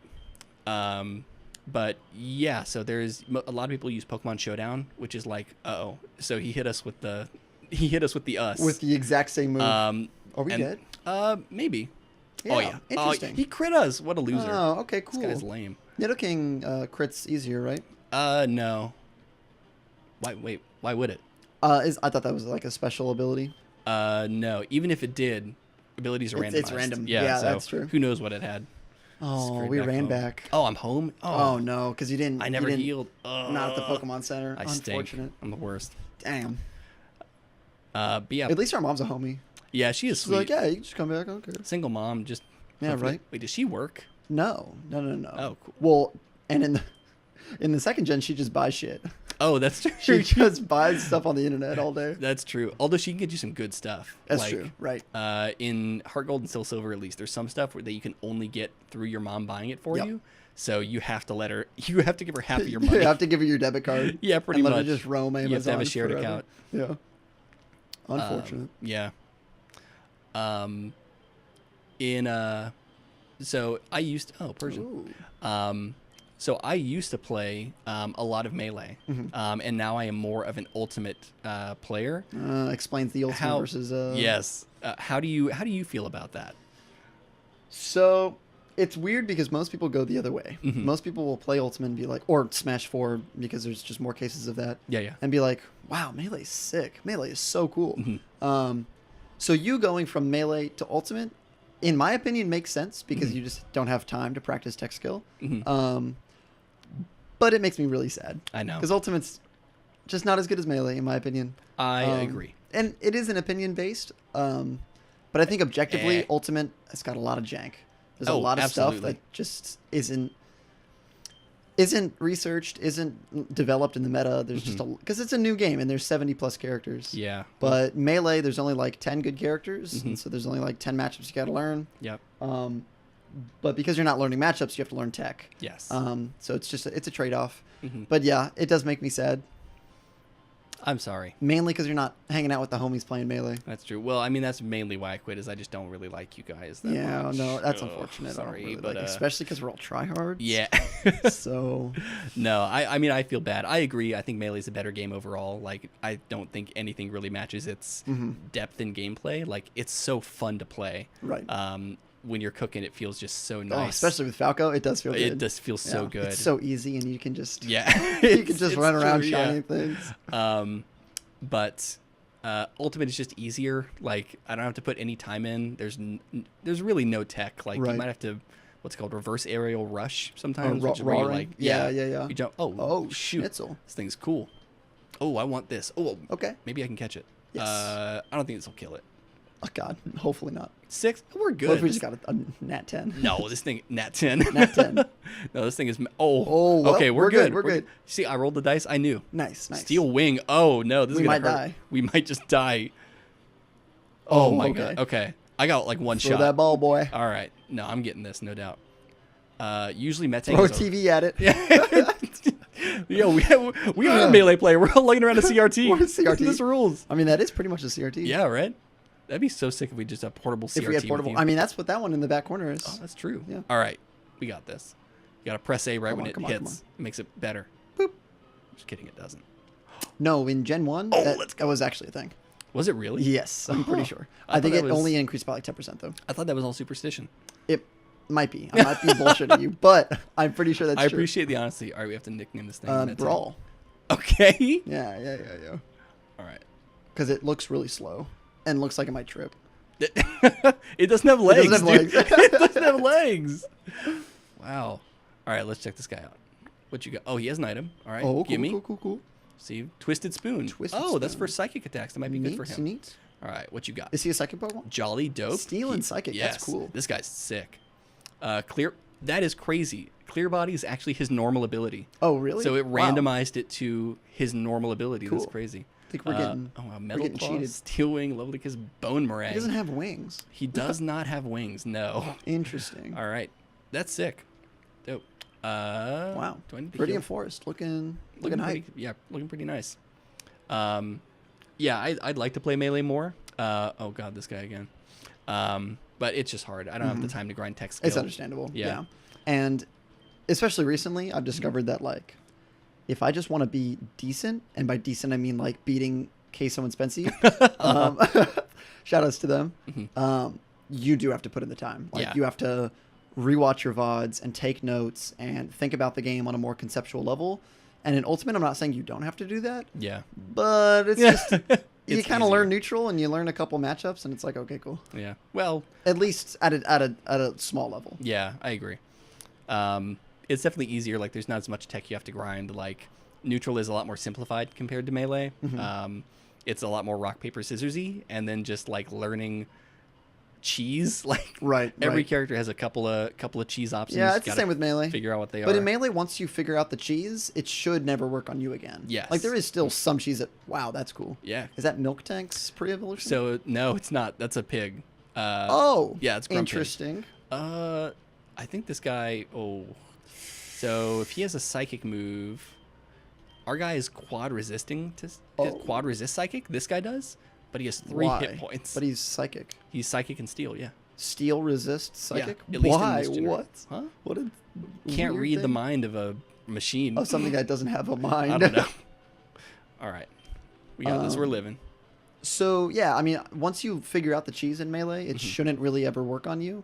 But yeah, so there's a lot of people use Pokemon Showdown, which is like, so he hit us with the us with the exact same move. Are we dead? Maybe. Yeah, oh yeah, interesting. He crit us. What a loser. Oh, okay, cool. This guy's lame. Nidoking crits easier, right? No. Why would it? I thought that was like a special ability. No. Even if it did, abilities are randomized. It's random. Yeah, so that's true. Who knows what it had? Oh, we ran back. Oh, I'm home. Oh no, because you didn't. I never healed. Not at the Pokemon Center. I Unfortunate. stink. I'm the worst. Damn. But yeah. At least our mom's a homie. Yeah, she is She's sweet. like, yeah, you can just come back. I don't care. Single mom, just. Yeah, right. Wait, does she work? No. Oh, cool. Well, and in the second gen, she just buys shit. Oh, that's true. She just buys stuff on the internet all day. That's true. Although she can get you some good stuff. That's true. Right. In Heart Gold and Soul Silver, at least, there's some stuff that you can only get through your mom buying it for you. So you have to let her. You have to give her half of your money. You have to give her your debit card. Yeah, pretty much. much. Let her just roam Amazon. You have to have a shared forever. account. Yeah. Unfortunate. Yeah. So I used Persian. Ooh. So I used to play a lot of Melee, and now I am more of an Ultimate player. Explains the Ultimate versus. Yes. How do you feel about that? So it's weird because most people go the other way. Mm-hmm. Most people will play Ultimate and be like, or Smash 4 because there's just more cases of that. Yeah. And be like, wow, Melee's sick. Melee is so cool. Mm-hmm. So you going from Melee to Ultimate, in my opinion, makes sense because you just don't have time to practice tech skill. Mm-hmm. But it makes me really sad. I know. Because Ultimate's just not as good as Melee, in my opinion. I agree. And it is an opinion-based. But I think objectively, Ultimate has got a lot of jank. There's a lot of stuff that just isn't researched, isn't developed in the meta. There's just because it's a new game and there's 70+ characters. Yeah. But Melee, there's only like 10 good characters, and so there's only like 10 matchups you got to learn. Yep. But because you're not learning matchups, you have to learn tech. Yes. So it's a trade-off. But yeah, it does make me sad. I'm sorry. Mainly because you're not hanging out with the homies playing Melee. That's true. Well, I mean, that's mainly why I quit, is I just don't really like you guys that much. No, that's unfortunate. Sorry, really but especially because we're all tryhards. Yeah. So. No, I mean, I feel bad. I agree. I think Melee's a better game overall. Like, I don't think anything really matches its depth in gameplay. Like, it's so fun to play. Right. When you're cooking, it feels just so nice. Oh, especially with Falco, it does feel good. It does feel so good. It's so easy, and you can just you can just run around shining things. But Ultimate is just easier. Like, I don't have to put any time in. There's really no tech. Like, you might have to, what's it called, reverse aerial rush sometimes. Which is where you like, yeah. You jump. Oh shoot! Schnitzel. This thing's cool. Oh, I want this. Oh, okay. Maybe I can catch it. Yes. I don't think this will kill it. Oh God, hopefully not. 6. We're good. What if we just got a nat 10? No, this thing nat 10. Nat 10. No, this thing is. Well, okay, we're good. We're good. See, I rolled the dice. I knew. Nice. Steel wing. Oh no, this is gonna hurt. Die. We might just die. Oh my God. Okay, I got like one shot. Throw that ball, boy. All right. No, I'm getting this, no doubt. Usually Mete. Throw a TV at it. Yo, we are a Melee player. We're all lugging around a CRT. We're a CRT. This rules. I mean, that is pretty much a CRT. Yeah, right? That'd be so sick if we just had portable CRT. If we had portable. I mean, that's what that one in the back corner is. Oh, that's true. Yeah. All right. We got this. You got to press A right when it hits. Come on. It makes it better. Boop. Just kidding, it doesn't. No, in Gen 1, that was actually a thing. Was it really? Yes, I'm pretty sure. I think it only increased by like 10%, though. I thought that was all superstition. It might be. I might be bullshitting you, but I'm pretty sure that's true. I appreciate the honesty. All right, we have to nickname this thing. Brawl. Okay. Yeah. All right. Because it looks really slow and looks like it might trip. It doesn't have legs. It doesn't have legs. Wow. All right, let's check this guy out. What you got? Oh, he has an item. All right, cool, gimme. Cool. See, Twisted Spoon. That's for psychic attacks. That might be good for him. Neat. All right, what you got? Is he a psychic Pokemon? Jolly dope. Steel and psychic. Yes, that's cool. This guy's sick. Clear. That is crazy. Clear Body is actually his normal ability. Oh, really? So it randomized it to his normal ability. Cool. That's crazy. I think we're getting Metal Claw, cheated. Steel Wing, Lovely Kiss, Bone Meringue. He doesn't have wings. He does not have wings. No. Interesting. All right, that's sick. Dope. Wow. Do I need to Radiant Forest looking hype. Yeah, looking pretty nice. Yeah, I'd like to play Melee more. Oh God, this guy again. But it's just hard. I don't have the time to grind tech skill. It's understandable. Yeah. And especially recently, I've discovered that like, if I just want to be decent, and by decent I mean like beating Queso and Spency, shout outs to them. You do have to put in the time. Like you have to rewatch your VODs and take notes and think about the game on a more conceptual level. And in Ultimate, I'm not saying you don't have to do that. Yeah. But it's just you kind of learn neutral and you learn a couple matchups and it's like, okay, cool. Yeah. Well, at least at a small level. Yeah, I agree. It's definitely easier. Like, there's not as much tech you have to grind. Like, neutral is a lot more simplified compared to Melee. It's a lot more rock paper scissorsy, and then just like learning cheese. Like, every character has a couple of cheese options. Yeah, it's the same with Melee. Figure out what they are. But in Melee, once you figure out the cheese, it should never work on you again. Yes. Like, there is still some cheese that, wow, that's cool. Yeah. Is that Milk Tank's pre-evolution? So, no, it's not. That's a pig. Yeah, it's Grumpig. interesting. I think this guy, so if he has a psychic move, our guy is quad resisting to quad resist psychic. This guy does, but he has 3 hit points. But he's psychic. He's psychic and steel, yeah. Steel resist psychic? Yeah, at least why? in this generation. What? Huh? What a Can't weird read thing. the mind of a machine. Oh, something that doesn't have a mind. I don't know. All right. We got this. We're living. So, yeah, I mean, once you figure out the cheese in Melee, it shouldn't really ever work on you.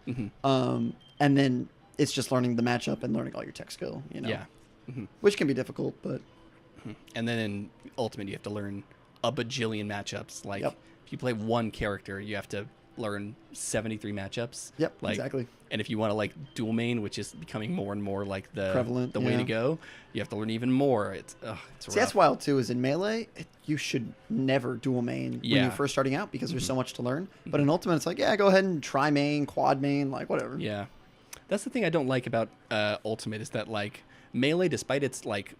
And then it's just learning the matchup and learning all your tech skill, you know? Yeah. Which can be difficult, but... And then in Ultimate, you have to learn a bajillion matchups. Like, if you play one character, you have to learn 73 matchups. Yep, like, exactly. And if you want to, like, dual main, which is becoming more and more, like, prevalent, the way to go, you have to learn even more. It's rough. See, that's wild, too, is in Melee, you should never dual main when you're first starting out because there's so much to learn. But in Ultimate, it's like, yeah, go ahead and try main, quad main, like, whatever. Yeah. That's the thing I don't like about Ultimate is that, like, Melee, despite its, like,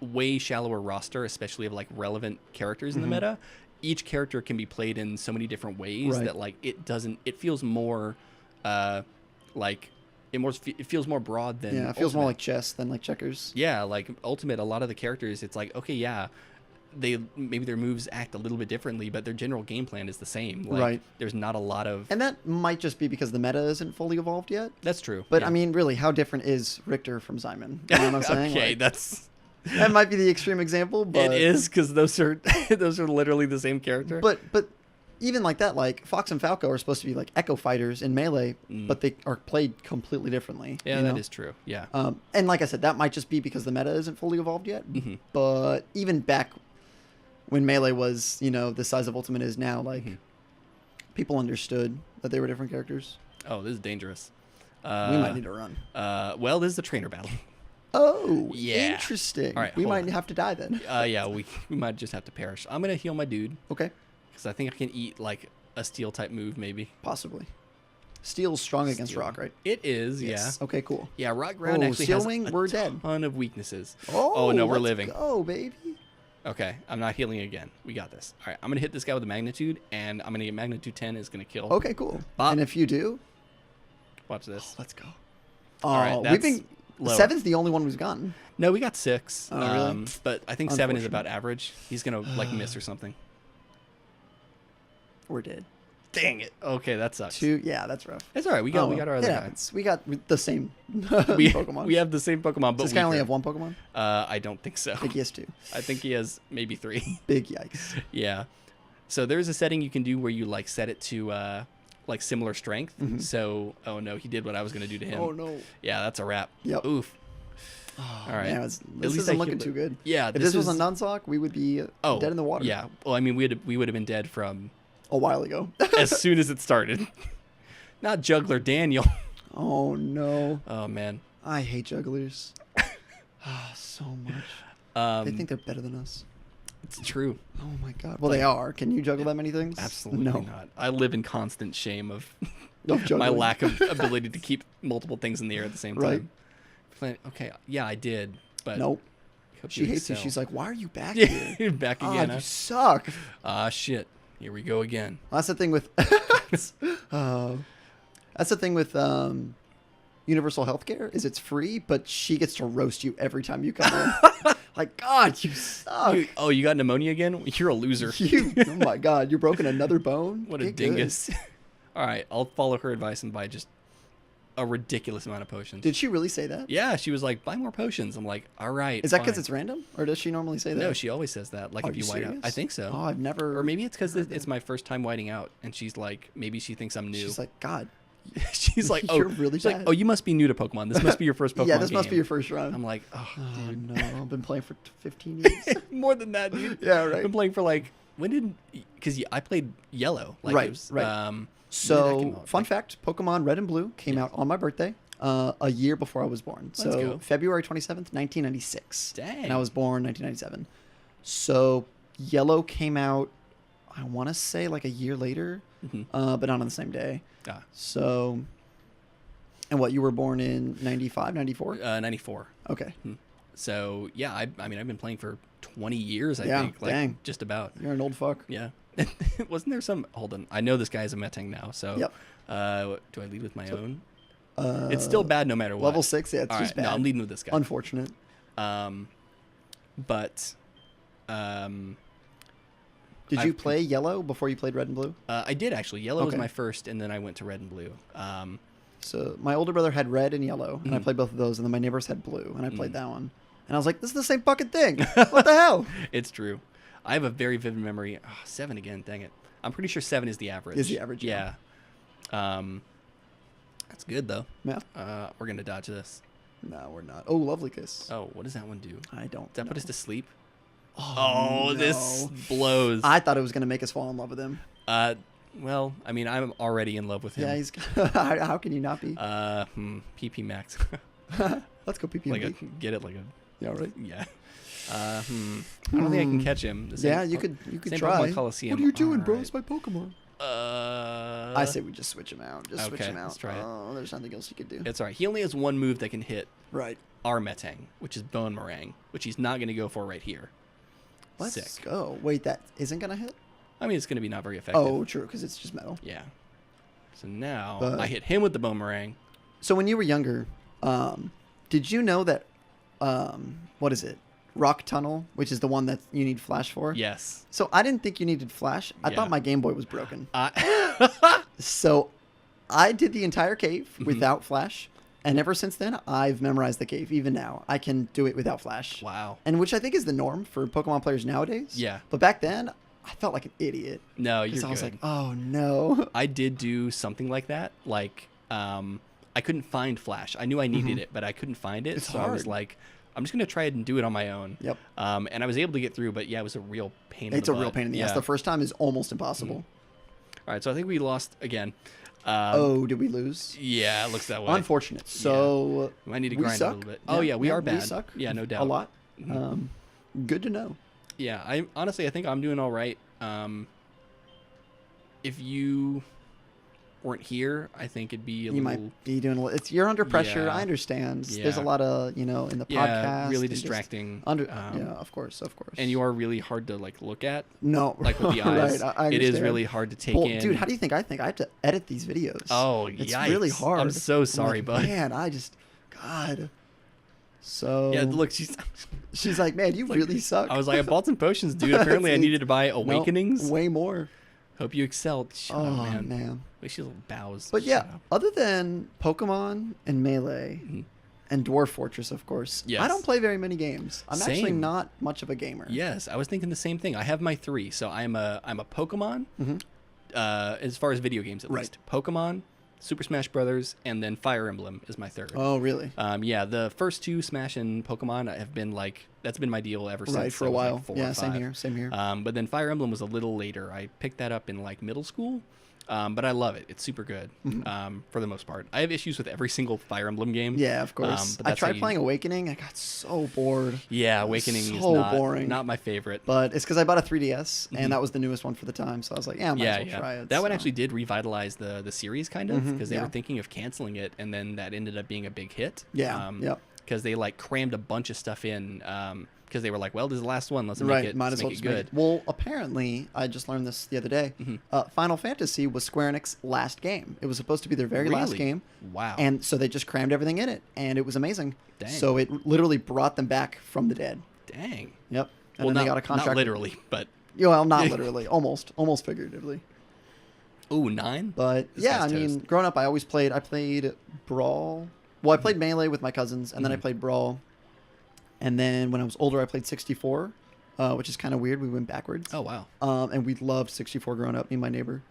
way shallower roster, especially of, like, relevant characters in the meta, each character can be played in so many different ways that, like, it feels more, like, it feels more broad than it feels more like chess than like checkers. Yeah, like Ultimate, a lot of the characters, it's like, okay, yeah, maybe their moves act a little bit differently, but their general game plan is the same. Like, right. There's not a lot of... And that might just be because the meta isn't fully evolved yet. That's true. But, yeah. I mean, really, how different is Richter from Simon? You know what I'm saying? Okay, like, that's... That might be the extreme example, but... It is, because those are literally the same character. But even like that, like, Fox and Falco are supposed to be, like, Echo fighters in Melee, but they are played completely differently. Yeah, that is true. Yeah. And like I said, that might just be because the meta isn't fully evolved yet. Mm-hmm. But even back when Melee was, the size of Ultimate is now, like, people understood that they were different characters. Oh, this is dangerous. We might need to run. Well, this is a trainer battle. Oh, yeah. Interesting. All right, we might on. have to die then. Yeah, we might just have to perish. I'm going to heal my dude. Okay. Because I think I can eat, like, a steel type move, maybe. Possibly. Steel's strong against rock, right? It is, yes. yeah. Okay, cool. Yeah, rock ground actually Steel has Wing, a we're dead. ton of weaknesses. Oh, no, we're let's living. go, baby. Okay, I'm not healing again. We got this. All right, I'm going to hit this guy with a magnitude, and I'm going to get magnitude 10 is going to kill. Okay, cool. Bop. And if you do... Watch this. Let's go. All right, that's we've been... lower. 7's the only one we've gotten. No, we got 6. Oh, really? But I think 7 is about average. He's going to, like, miss or something. We're dead. Dang it. Okay, that sucks. 2, yeah, that's rough. It's all right. We got our other guy. We got the same we, Pokemon. We have the same Pokemon, but does this guy only have one Pokemon? I don't think so. I think he has 2. I think he has maybe 3. Big yikes. Yeah. So there's a setting you can do where you, like, set it to, like, similar strength. So, oh, no, he did what I was going to do to him. Oh, no. Yeah, that's a wrap. Yep. Oof. Oh, all right. Man, this isn't looking too good. Yeah. If this was a Nuzlocke, we would be dead in the water. Yeah. Well, I mean, we would have been dead from... A while ago. as soon as it started. Not Juggler Daniel. Oh, no. Oh, man. I hate jugglers. So much. They think they're better than us. It's true. Oh, my God. Well, they are. Can you juggle that many things? Absolutely not. I live in constant shame of juggling. my lack of ability to keep multiple things in the air at the same time. Right. Okay. Yeah, I did. But nope. She hates you. She's like, why are you back here? You're back again. You suck. Shit. Here we go again. That's the thing with universal healthcare is it's free, but she gets to roast you every time you come in. Like, God, you suck. You got pneumonia again? You're a loser. Oh my God, you're broken another bone? What a dingus. All right, I'll follow her advice and buy just a ridiculous amount of potions. Did she really say that? Yeah, she was like, buy more potions. I'm like, all right. Is that because it's random? Or does she normally say that? No, she always says that. Like, if you white out. I think so. Oh, I've never. Or maybe it's because it's my first time whiting out. And she's like, maybe she thinks I'm new. She's like, God. She's like, you're really bad. Like, oh, you must be new to Pokemon. This must be your first Pokemon Yeah, this game. must be your first run. I'm like, oh, dude. No, I've been playing for 15 years. More than that, dude. Yeah, right. I've been playing for like, because I played Yellow. Like, right, it was, right. So, fun fact, Pokemon Red and Blue came out on my birthday. A year before I was born. Let's go. February 27th, 1996. Dang. And I was born 1997. So Yellow came out, I want to say like a year later, but not on the same day. So, and what, you were born in 95, 94? 94. Okay. So, yeah, I mean, I've been playing for 20 years, I think. Like, dang. Just about. You're an old fuck. Yeah. Wasn't there some... Hold on. I know this guy's a Metang now, so... Yep. Do I lead with my own? It's still bad no matter what. Level 6, yeah, it's just bad. No, I'm leading with this guy. Unfortunate. But... Did you play Yellow before you played Red and Blue? I did, actually. Yellow was my first, and then I went to Red and Blue. So my older brother had Red and Yellow, and I played both of those, and then my neighbors had Blue, and I played that one. And I was like, this is the same fucking thing. What the hell? It's true. I have a very vivid memory. 7 again, dang it. I'm pretty sure 7 is the average. Is the average, yeah. That's good, though. Yeah. We're going to dodge this. No, we're not. Oh, Lovely Kiss. Oh, what does that one do? I don't Does that put us to sleep? Oh, no. This blows. I thought it was going to make us fall in love with him. Well, I mean, I'm already in love with him. Yeah, he's... How can you not be? PP Max. Let's go PP. Like get it like a... Yeah, right? Yeah. I don't think I can catch him. Yeah, you could try. Coliseum. What are you doing, bro? It's my Pokemon. I say we just switch him out. Switch him out. Let's try it. Oh, there's nothing else you could do. It's all right. He only has one move that can hit right. our Metang, which is Bone Meringue, which he's not going to go for right here. Let's go. Wait, that isn't going to hit? I mean, it's going to be not very effective. Oh, true, because it's just metal. Yeah. So now I hit him with the Bone Meringue. So when you were younger, did you know that, what is it? Rock Tunnel, which is the one that you need flash for. Yes. So I didn't think you needed flash. I thought my Game Boy was broken. I So I did the entire cave without flash. And ever since then, I've memorized the cave. Even now, I can do it without flash. Wow. And which I think is the norm for Pokemon players nowadays. Yeah. But back then, I felt like an idiot. No, you're Because good. I was like, oh, no. I did do something like that. Like, I couldn't find flash. I knew I needed it, but I couldn't find it. It's so I was hard. like, I'm just going to try it and do it on my own. Yep. And I was able to get through, but yeah, it was a real pain in the butt. It's a real pain in the ass. The first time is almost impossible. All right, so I think we lost again. Did we lose? Yeah, it looks that way. Unfortunate. So we might need to we grind suck. a little bit. Oh yeah, we are bad. We suck. Yeah, no doubt. A lot. Good to know. Yeah, I think I'm doing all right. If you weren't here, I think it'd be a You little... might be doing a little... You're under pressure. Yeah. I understand. Yeah. There's a lot of, in the podcast. really and just distracting. yeah, of course. And you are really hard to look at. No. Like with the eyes. Right, I it is understand. really hard to take Well, in. dude, how do you think I think? I have to edit these videos. Oh, it's yikes. really hard. I'm so sorry, like, bud. Man, God. So... Yeah, look, She's like, man, you really suck. I was like, I bought some potions, dude. Apparently I needed to buy No, Awakenings. way more. Hope you excelled. Shut Oh, up, man. man. Wait, she's little bows. But yeah, Shut up. other than Pokemon and Melee Mhm. and Dwarf Fortress, of course, Yes. I don't play very many games. I'm actually Same. not much of a gamer. Yes, I was thinking the same thing. I have my 3. So I'm a Pokemon, as far as video games at Right. least. Pokemon, Super Smash Brothers, and then Fire Emblem is my 3rd. Oh, really? Yeah, the first 2, Smash and Pokemon, have been that's been my deal ever since. Right, for I a was, while. like 4 Yeah, or same 5. here, same here. But then Fire Emblem was a little later. I picked that up in middle school. But I love it. It's super good for the most part. I have issues with every single Fire Emblem game. Yeah, of course. But I that's how tried you- playing Awakening. I got so bored. Yeah, Awakening So is boring. not my favorite. But it's because I bought a 3DS, and that was the newest one for the time. So I was like, yeah, I might as well try it. That one so. actually did revitalize the series kind of because they yeah. were thinking of canceling it, and then that ended up being a big hit. Yeah, yep. Because they crammed a bunch of stuff in. Because they were like, well, this is the last one. Let's Right, make it. might Let's as well make just it make good. it. Well, apparently, I just learned this the other day. Final Fantasy was Square Enix's last game. It was supposed to be their very last Really? game. Wow. And so they just crammed everything in it, and it was amazing. Dang. So it literally brought them back from the dead. Dang. Yep. And Well, then they got a contract. not literally, but Yeah, well, not literally, almost figuratively. ooh, 9. But This yeah, I guy's mean, toast. growing up, I played Brawl. Well, I played Melee with my cousins, and then I played Brawl. And then when I was older, I played 64, which is kind of weird. We went backwards. Oh wow. And we loved 64 growing up, me and my neighbor.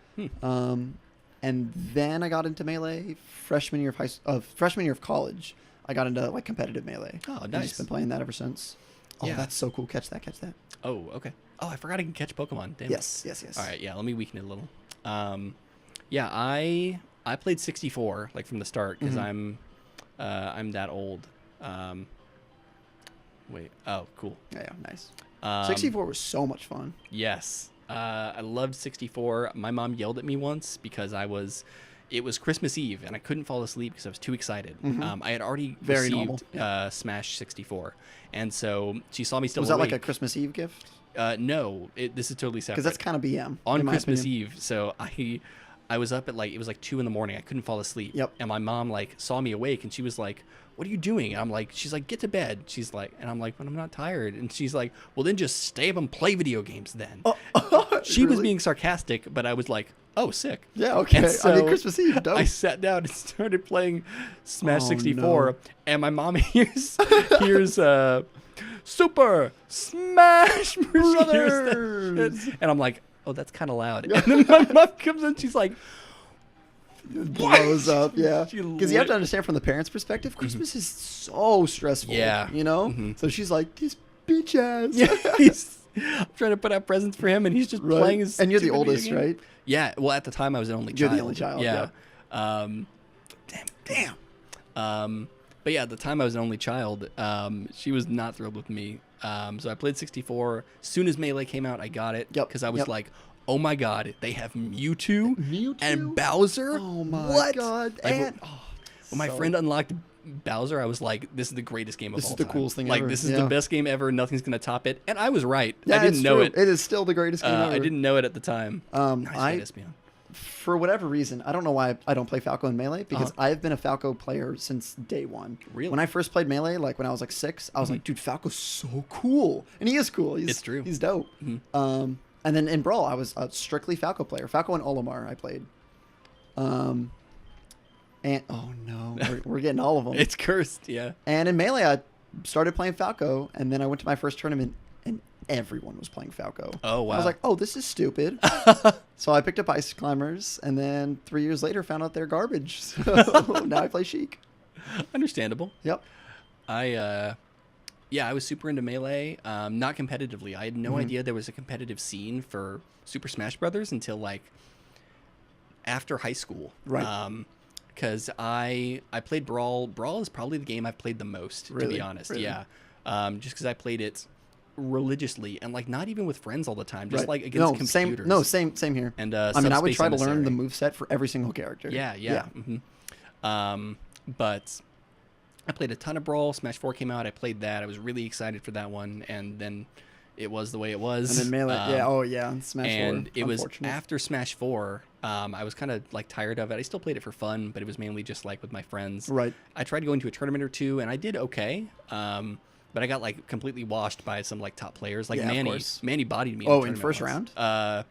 And then I got into Melee freshman year of college. I got into competitive Melee. Oh, I've nice. just been playing that ever since. Oh, Yeah. that's so cool. Catch that. Oh, okay. Oh, I forgot I can catch Pokemon. Damn. Yes. All right, yeah. Let me weaken it a little. Yeah, I played 64 from the start because I'm that old. Wait. Oh, cool. Yeah, nice. 64 64. was so much fun. Yes. I loved 64. My mom yelled at me once because it was Christmas Eve and I couldn't fall asleep because I was too excited. I had already Very received normal. Smash 64. And so she saw me still Was that awake. like a Christmas Eve gift? No, this is totally separate. Because that's kind of BM. On in my Christmas opinion. Eve. So I was up at it was 2 a.m. I couldn't fall asleep. Yep. And my mom saw me awake and she was like, "What are you doing?" And she's like, "Get to bed." She's like, and I'm like, "But I'm not tired." And she's like, "Well, then just stay up and play video games then." She was Really? being sarcastic, but I was like, "Oh, sick." Yeah, okay. And I so mean, Christmas Eve, dope. I sat down and started playing Smash Oh, 64, no. and my mom hears Super Smash Brothers, and I'm like, "Oh, that's kind of loud." And then my mom comes in, she's like, blows up, yeah. She Because you have lit- to understand from the parents' perspective, Christmas is so stressful. Yeah. You know? So she's like, this bitch ass. I'm trying to put out presents for him, and he's just Right. playing his. And you're the stupid video oldest, game. right? Yeah. Well, at the time, I was an only You're child. the only child, Yeah. Damn. But yeah, at the time I was an only child. She was not thrilled with me. So I played 64. As soon as Melee came out, I got it. Yep, Because I was yep. like, oh my god, they have Mewtwo, Mewtwo? and Bowser. Oh my What? god. Like, And when my so- friend unlocked Bowser, I was like, this is the greatest game of This all is the time. coolest thing like, ever, this is yeah. the best game ever. Nothing's going to top it. And I was right. Yeah, I didn't it's know true. it. It is still the greatest game ever. I didn't know it at the time. Nice I Vegas, man. for whatever reason, I don't know why I don't play Falco in Melee, because I've been a Falco player since day one. Really? When I first played Melee, like when I was like 6, I was like, dude, Falco's so cool. And he is cool. It's true. He's dope. And then in Brawl, I was a strictly Falco player. Falco and Olimar I played. And oh no, we're getting all of them. It's cursed, yeah. And in Melee, I started playing Falco, and then I went to my first tournament, and everyone was playing Falco. Oh, wow. I was like, oh, this is stupid. So I picked up Ice Climbers, and then 3 years later found out they're garbage. So now I play Sheik. Understandable. Yep. I was super into Melee, not competitively. I had no idea there was a competitive scene for Super Smash Brothers until like after high school. Right. Because I played Brawl. Brawl is probably the game I've played the most, to be honest. Really? Yeah. Just because I played it religiously and like not even with friends all the time, just like against computers. Same here. And I mean, I would try to learn the moveset for every single character. Yeah. But I played a ton of Brawl. Smash 4 came out. I played that. I was really excited for that one, and then it was the way it was. And then Melee, Smash 4. And it was after Smash 4. I was kind of like tired of it. I still played it for fun, but it was mainly just like with my friends. Right. I tried going to a tournament or two, and I did okay. But I got like completely washed by some like top players. Like Manny bodied me. In first round? I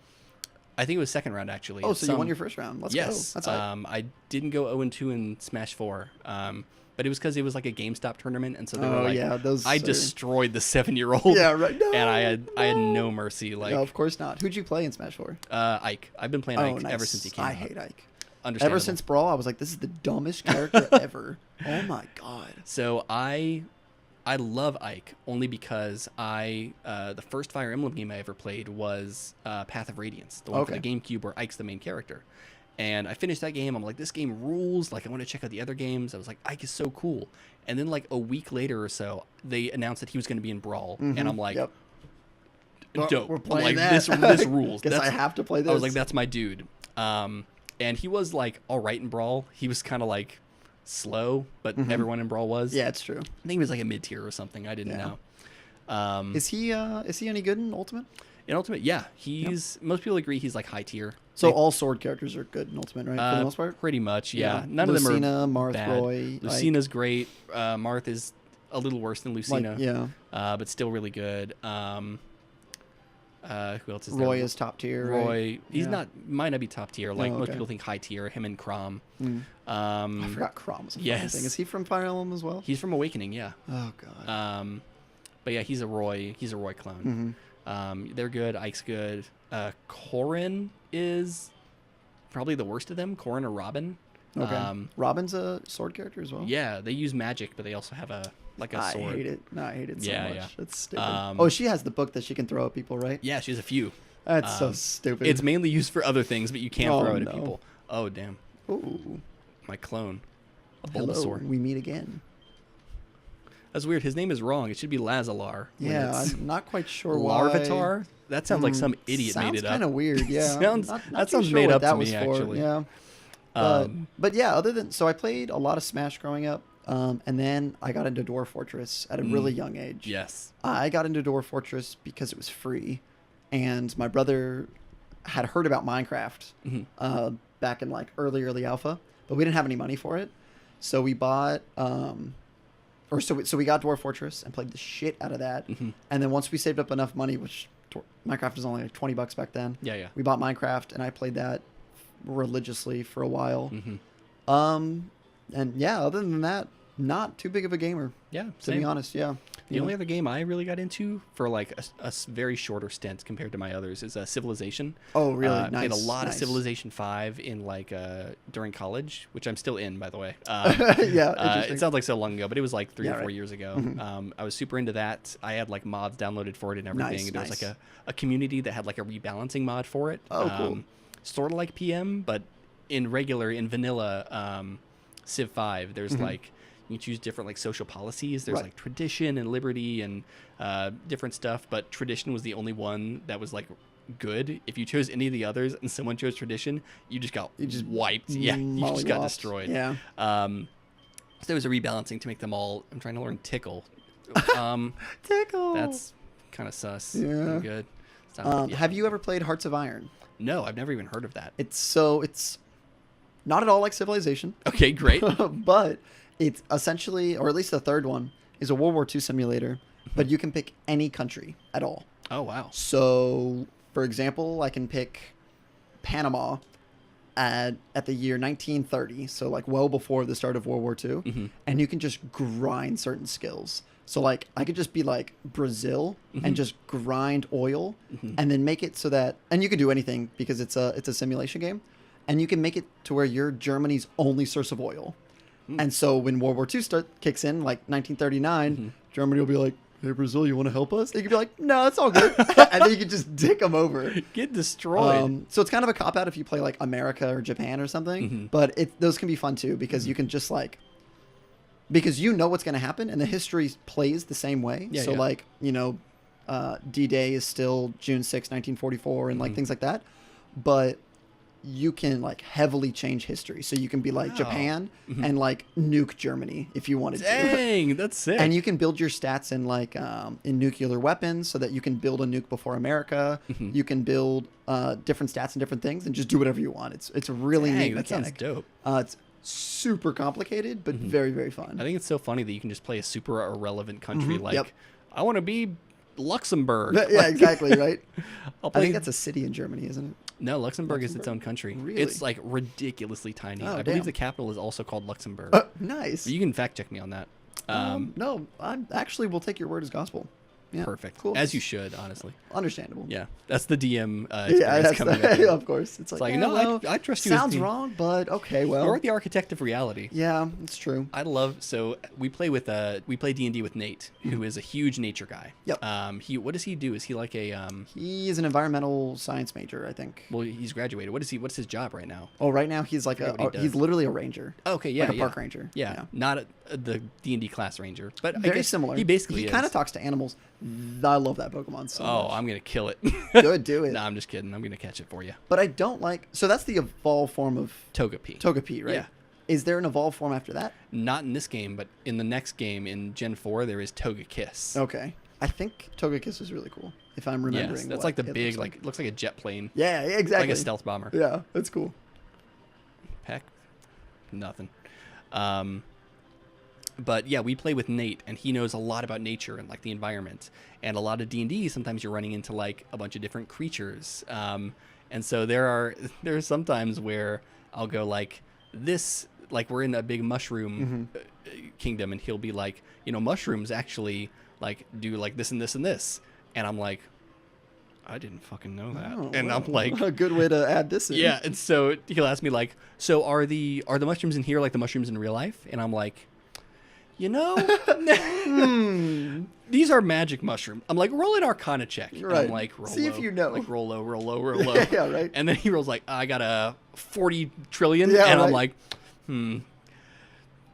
think it was second round actually. Oh, so you won your first round. Let's go. That's I didn't go 0-2 in Smash 4. But it was because it was like a GameStop tournament, and so they were like, I destroyed the 7-year-old. Yeah, right. No. And I had no mercy. Like, no, of course not. Who'd you play in Smash 4? Ike. I've been playing Ike ever since he came out. I hate Ike. Understandable. Ever since Brawl, I was like, this is the dumbest character ever. Oh my god. So I love Ike only because the first Fire Emblem game I ever played was Path of Radiance, the one for the GameCube where Ike's the main character. And I finished that game. I'm like, this game rules. Like, I want to check out the other games. I was like, Ike is so cool. And then like a week later or so, they announced that he was going to be in Brawl. And I'm like, dope. We're playing that. This rules. Guess I have to play this. I was like, that's my dude. And he was like all right in Brawl. He was kind of like slow, but everyone in Brawl was. Yeah, it's true. I think he was like a mid-tier or something. I didn't know. Is he any good in Ultimate? In Ultimate, yeah. Most people agree he's like high tier. So all sword characters are good in Ultimate, right? For the most part? Pretty much, yeah. None Lucina, of them are Marth, bad. Roy. Lucina's great. Marth is a little worse than Lucina. But still really good. Who else is there? Roy is top tier. Roy, he's might not be top tier. Like most people think high tier. Him and Chrom. I forgot Chrom was a thing. Is he from Fire Emblem as well? He's from Awakening, yeah. Oh god. But yeah, he's a Roy clone. They're good. Ike's good. Corrin is probably the worst of them. Corrin or Robin. Okay. Robin's a sword character as well. Yeah, they use magic, but they also have a sword. I hate it. No, I hate it so much. Yeah. It's stupid. She has the book that she can throw at people, right? Yeah, she has a few. That's so stupid. It's mainly used for other things, but you can't throw it at people. Oh, damn. Ooh. My clone. A Hello, Bulbasaur. we meet again. That's weird. His name is wrong. It should be Lazalar. Yeah, I'm not quite sure why. Larvitar? That sounds like some idiot made it up. Sounds kind of weird, yeah. That sounds made up to me, actually. Yeah. But yeah, so I played a lot of Smash growing up, and then I got into Dwarf Fortress at a really young age. Yes. I got into Dwarf Fortress because it was free, and my brother had heard about Minecraft back in like early alpha, but we didn't have any money for it, so we bought so we got Dwarf Fortress and played the shit out of that, and then once we saved up enough money, which Minecraft was only like $20 back then. Yeah. We bought Minecraft and I played that religiously for a while. And yeah, other than that, not too big of a gamer. Yeah, to be honest. Yeah. The only other game I really got into for like a very shorter stint compared to my others is Civilization. Oh, really? Nice. Played a lot of Civilization 5 in like during college, which I'm still in, by the way. It sounds like so long ago, but it was like 3 or 4 years ago. I was super into that. I had like mods downloaded for it and everything. There was like a community that had like a rebalancing mod for it. Oh, cool. Sort of like PM, but in vanilla Civ 5, there's like you can choose different like social policies. There's like tradition and liberty and different stuff, but tradition was the only one that was like good. If you chose any of the others and someone chose tradition, you just wiped. Yeah, you just got destroyed. Yeah. So there was a rebalancing to make them all. I'm trying to learn Tickle. Tickle. That's kind of sus. Yeah. Good. Have you ever played Hearts of Iron? No, I've never even heard of that. It's not at all like Civilization. Okay, great. But it's essentially, or at least the third one, is a World War II simulator, but you can pick any country at all. Oh, wow. So, for example, I can pick Panama at the year 1930, so like well before the start of World War II, and you can just grind certain skills. So like I could just be like Brazil and just grind oil and then make it so that, and you can do anything because it's a simulation game, and you can make it to where you're Germany's only source of oil. And so when World War II kicks in, like 1939, Germany will be like, hey, Brazil, you want to help us? And you can be like, no, it's all good. And then you can just dick them over. Get destroyed. So it's kind of a cop-out if you play like America or Japan or something. But those can be fun too because you can just like, because you know what's going to happen and the history plays the same way. Yeah, so like, you know, D-Day is still June 6, 1944 and like things like that. But you can like heavily change history. So you can be like Japan and like nuke Germany if you wanted to. Dang, that's sick. And you can build your stats in like in nuclear weapons so that you can build a nuke before America. You can build different stats and different things and just do whatever you want. It's a really neat that mechanic. Sounds dope. It's super complicated, but very, very fun. I think it's so funny that you can just play a super irrelevant country like, I want to be Luxembourg. Yeah, exactly, right? I think that's a city in Germany, isn't it? No, Luxembourg is its own country. Really? It's like ridiculously tiny. I believe the capital is also called Luxembourg. Nice. You can fact check me on that. No, I actually will take your word as gospel. Yeah, perfect. Cool. As you should, honestly. Understandable. Yeah, that's the DM experience coming up. Of course. It's like no, well, I trust you. Sounds wrong, but okay, well. You're the architect of reality. Yeah, it's true. So we play D&D with Nate, who is a huge nature guy. Yep. What does he do? Is he like a He is an environmental science major, I think. Well, he's graduated. What's his job right now? Oh, right now he's like he's literally a ranger. Okay, yeah, like a park ranger. Yeah. Not the D&D class ranger, but very I guess similar. He kind of talks to animals. I love that Pokemon so much. I'm gonna kill it. Good, do it. No, I'm just kidding. I'm gonna catch it for you. But I don't like. So that's the evolved form of Togepi, right? Yeah. Is there an evolved form after that? Not in this game, but in the next game in Gen 4, there is Togekiss. Okay. I think Togekiss is really cool. If I'm remembering. Yes, that's like the big, it looks like a jet plane. Yeah, exactly. Like a stealth bomber. Yeah, that's cool. Heck, nothing. But yeah, we play with Nate, and he knows a lot about nature and like the environment. And a lot of D&D, sometimes you're running into like a bunch of different creatures. And so there are sometimes where I'll go like this, like we're in a big mushroom kingdom, and he'll be like, mushrooms actually like do like this and this and this, and I'm like, I didn't fucking know that. And I'm like, a good way to add this in. Yeah, and so he'll ask me like, so are the mushrooms in here like the mushrooms in real life? And I'm like, these are magic mushrooms. I'm like, roll an Arcana check. Right. And I'm like, roll See low. if you know. Like, roll low, roll low, roll low. Yeah, right. And then he rolls like, I got a 40 trillion. Yeah, and right. I'm like,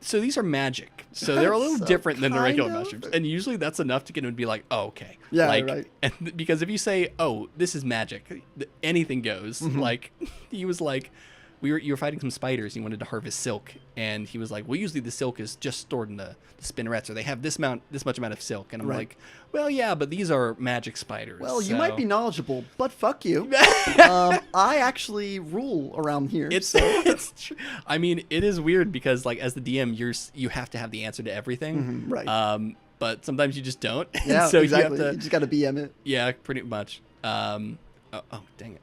So these are magic. So they're a little different than the regular mushrooms. And usually that's enough to get him to be like, oh, okay. Yeah, like, right. And because if you say, oh, this is magic, anything goes. Like, he was like, you were fighting some spiders and you wanted to harvest silk, and he was like, well, usually the silk is just stored in the spinnerets, or they have this much amount of silk. And I'm like, well, yeah, but these are magic spiders. Well, you might be knowledgeable, but fuck you. I actually rule around here. It's true. I mean, it is weird because like as the DM, you have to have the answer to everything. Right. But sometimes you just don't. Yeah, so exactly. You just got to BM it. Yeah, pretty much. Oh, dang it.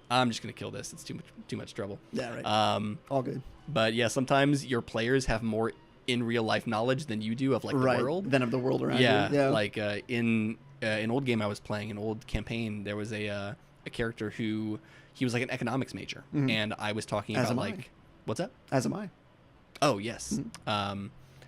I'm just gonna kill this. It's too much trouble. Yeah, right. All good. But yeah, sometimes your players have more in real life knowledge than you do of like the world. Than of the world around you. Yeah. Like in an old game I was playing, an old campaign, there was a character who he was like an economics major, and I was talking about like, what's that? As am I. Oh yes.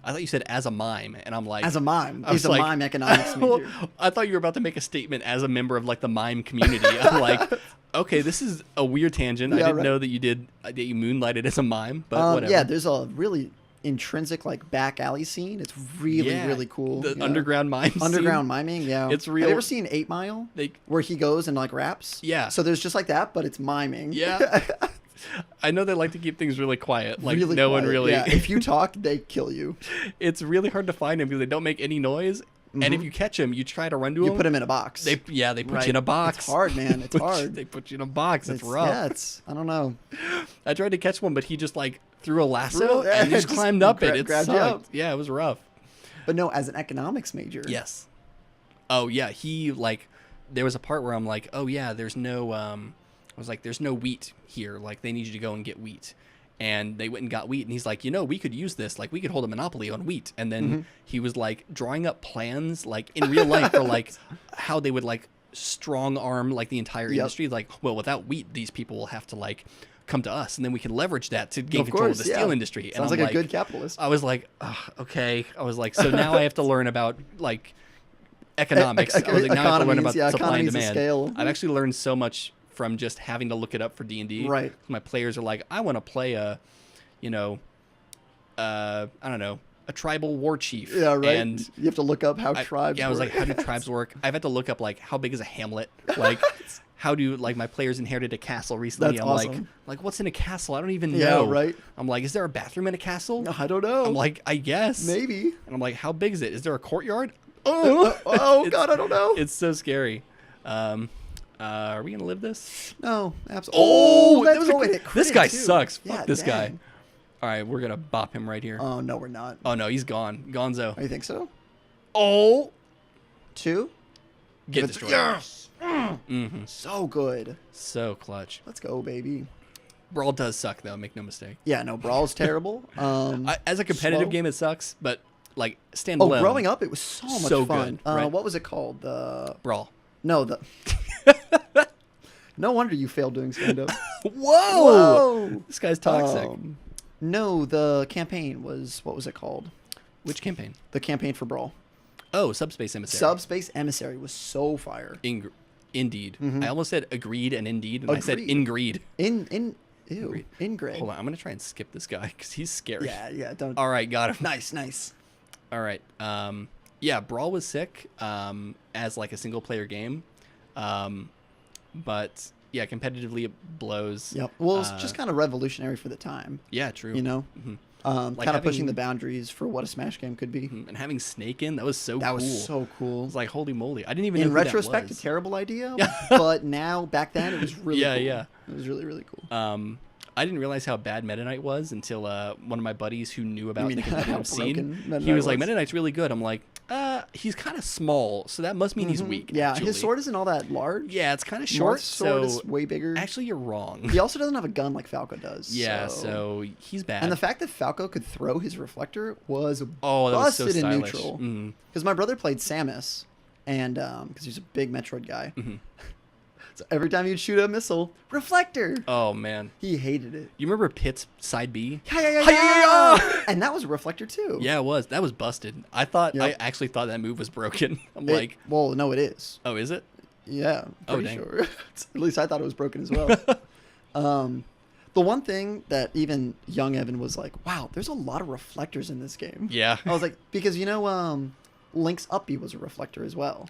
I thought you said as a mime, and I'm like... As a mime. He's a mime economics major. I thought you were about to make a statement as a member of, like, the mime community. I'm like, okay, this is a weird tangent. I didn't know that you moonlighted as a mime, but whatever. Yeah, there's a really intrinsic, like, back alley scene. It's really, really cool. The underground mime scene. Underground miming, yeah. It's real. Have you ever seen 8 Mile? Where he goes and, like, raps? Yeah. So there's just like that, but it's miming. Yeah. I know they like to keep things really quiet. Like really no quiet. one really. Yeah. If you talk, they kill you. It's really hard to find them because they don't make any noise, And if you catch him, you try to run to him. You put him in a box. They put you in a box. It's hard, man. It's hard. They put you in a box. It's rough. Yeah, I don't know. I tried to catch one, but he just like threw a lasso and just climbed up it. It sucked. Yeah, it was rough. But no, as an economics major. Yes. Oh yeah, he like there was a part where I'm like, oh yeah, there's no I was like, there's no wheat here. Like they need you to go and get wheat. And they went and got wheat, and he's like, we could use this. Like, we could hold a monopoly on wheat. And then he was like drawing up plans, like in real life, for like how they would like strong arm like the entire industry. Like, well, without wheat, these people will have to like come to us, and then we can leverage that to gain control of the steel industry. Sounds like a good capitalist. I was like, okay. I was like, so now I have to learn about like economics. I was like, now I have to learn about supply and demand. Scale. I've actually learned so much from just having to look it up for D&D. Right. My players are like, I want to play a, I don't know, a tribal war chief. Yeah, right. And you have to look up how tribes work. Yeah, I was like, how do tribes work? I've had to look up, like, how big is a hamlet? Like, how do, like, my players inherited a castle recently. That's I'm awesome. like, what's in a castle? I don't even know. Yeah, right. I'm like, is there a bathroom in a castle? I don't know. I'm like, I guess. Maybe. And I'm like, how big is it? Is there a courtyard? Oh, God, I don't know. It's so scary. Are we gonna live this? No, absolutely. This guy sucks. Yeah, Fuck this guy. All right, we're gonna bop him right here. Oh no, we're not. Oh no, he's gone. Gonzo. Oh, you think so? Oh, 2. Get destroyed. Yes. Mm-hmm. So good. So clutch. Let's go, baby. Brawl does suck though. Make no mistake. Yeah, no, Brawl's terrible. As a competitive game, it sucks, but like standalone. Oh, growing up, it was so much fun. Good, right? What was it called? Brawl. No, No wonder you failed doing stand-up. Whoa! This guy's toxic. No, the campaign was... What was it called? Which campaign? The campaign for Brawl. Oh, Subspace Emissary. Subspace Emissary was so fire. Indeed. I almost said agreed and indeed, and I said ingreed. Ingrid. Hold on, I'm going to try and skip this guy because he's scary. Yeah, don't... All right, got him. Nice. All right. Yeah, Brawl was sick as like a single-player game. But yeah, competitively it blows. Yep. Well, it's just kind of revolutionary for the time. Yeah, true. You know, like kind of pushing the boundaries for what a Smash game could be. And having Snake in, that was so cool. That was so cool. It was like, holy moly. I didn't even know in who retrospect, that was. A terrible idea. But now, back then, it was really cool. Yeah. It was really, really cool. I didn't realize how bad Meta Knight was until one of my buddies who knew about the competitive scene. He was like, Meta Knight's really good. I'm like, he's kind of small, so that must mean he's weak. Yeah, actually. his sword isn't all that large. Yeah, it's kind of short. North's sword is way bigger. Actually, you're wrong. He also doesn't have a gun like Falco does. Yeah, so he's bad. And the fact that Falco could throw his reflector was that was so busted in stylish. neutral. Because my brother played Samus, and because he's a big Metroid guy. So every time you'd shoot a missile, reflector. Oh man, he hated it. You remember Pit's side B? Yeah. And that was a reflector too. Yeah, it was. That was busted. I actually thought that move was broken. Well, no, it is. Oh, is it? Yeah, pretty sure. At least I thought it was broken as well. The one thing that even young Evan was like, wow, there's a lot of reflectors in this game. Yeah. I was like, because Link's up B was a reflector as well.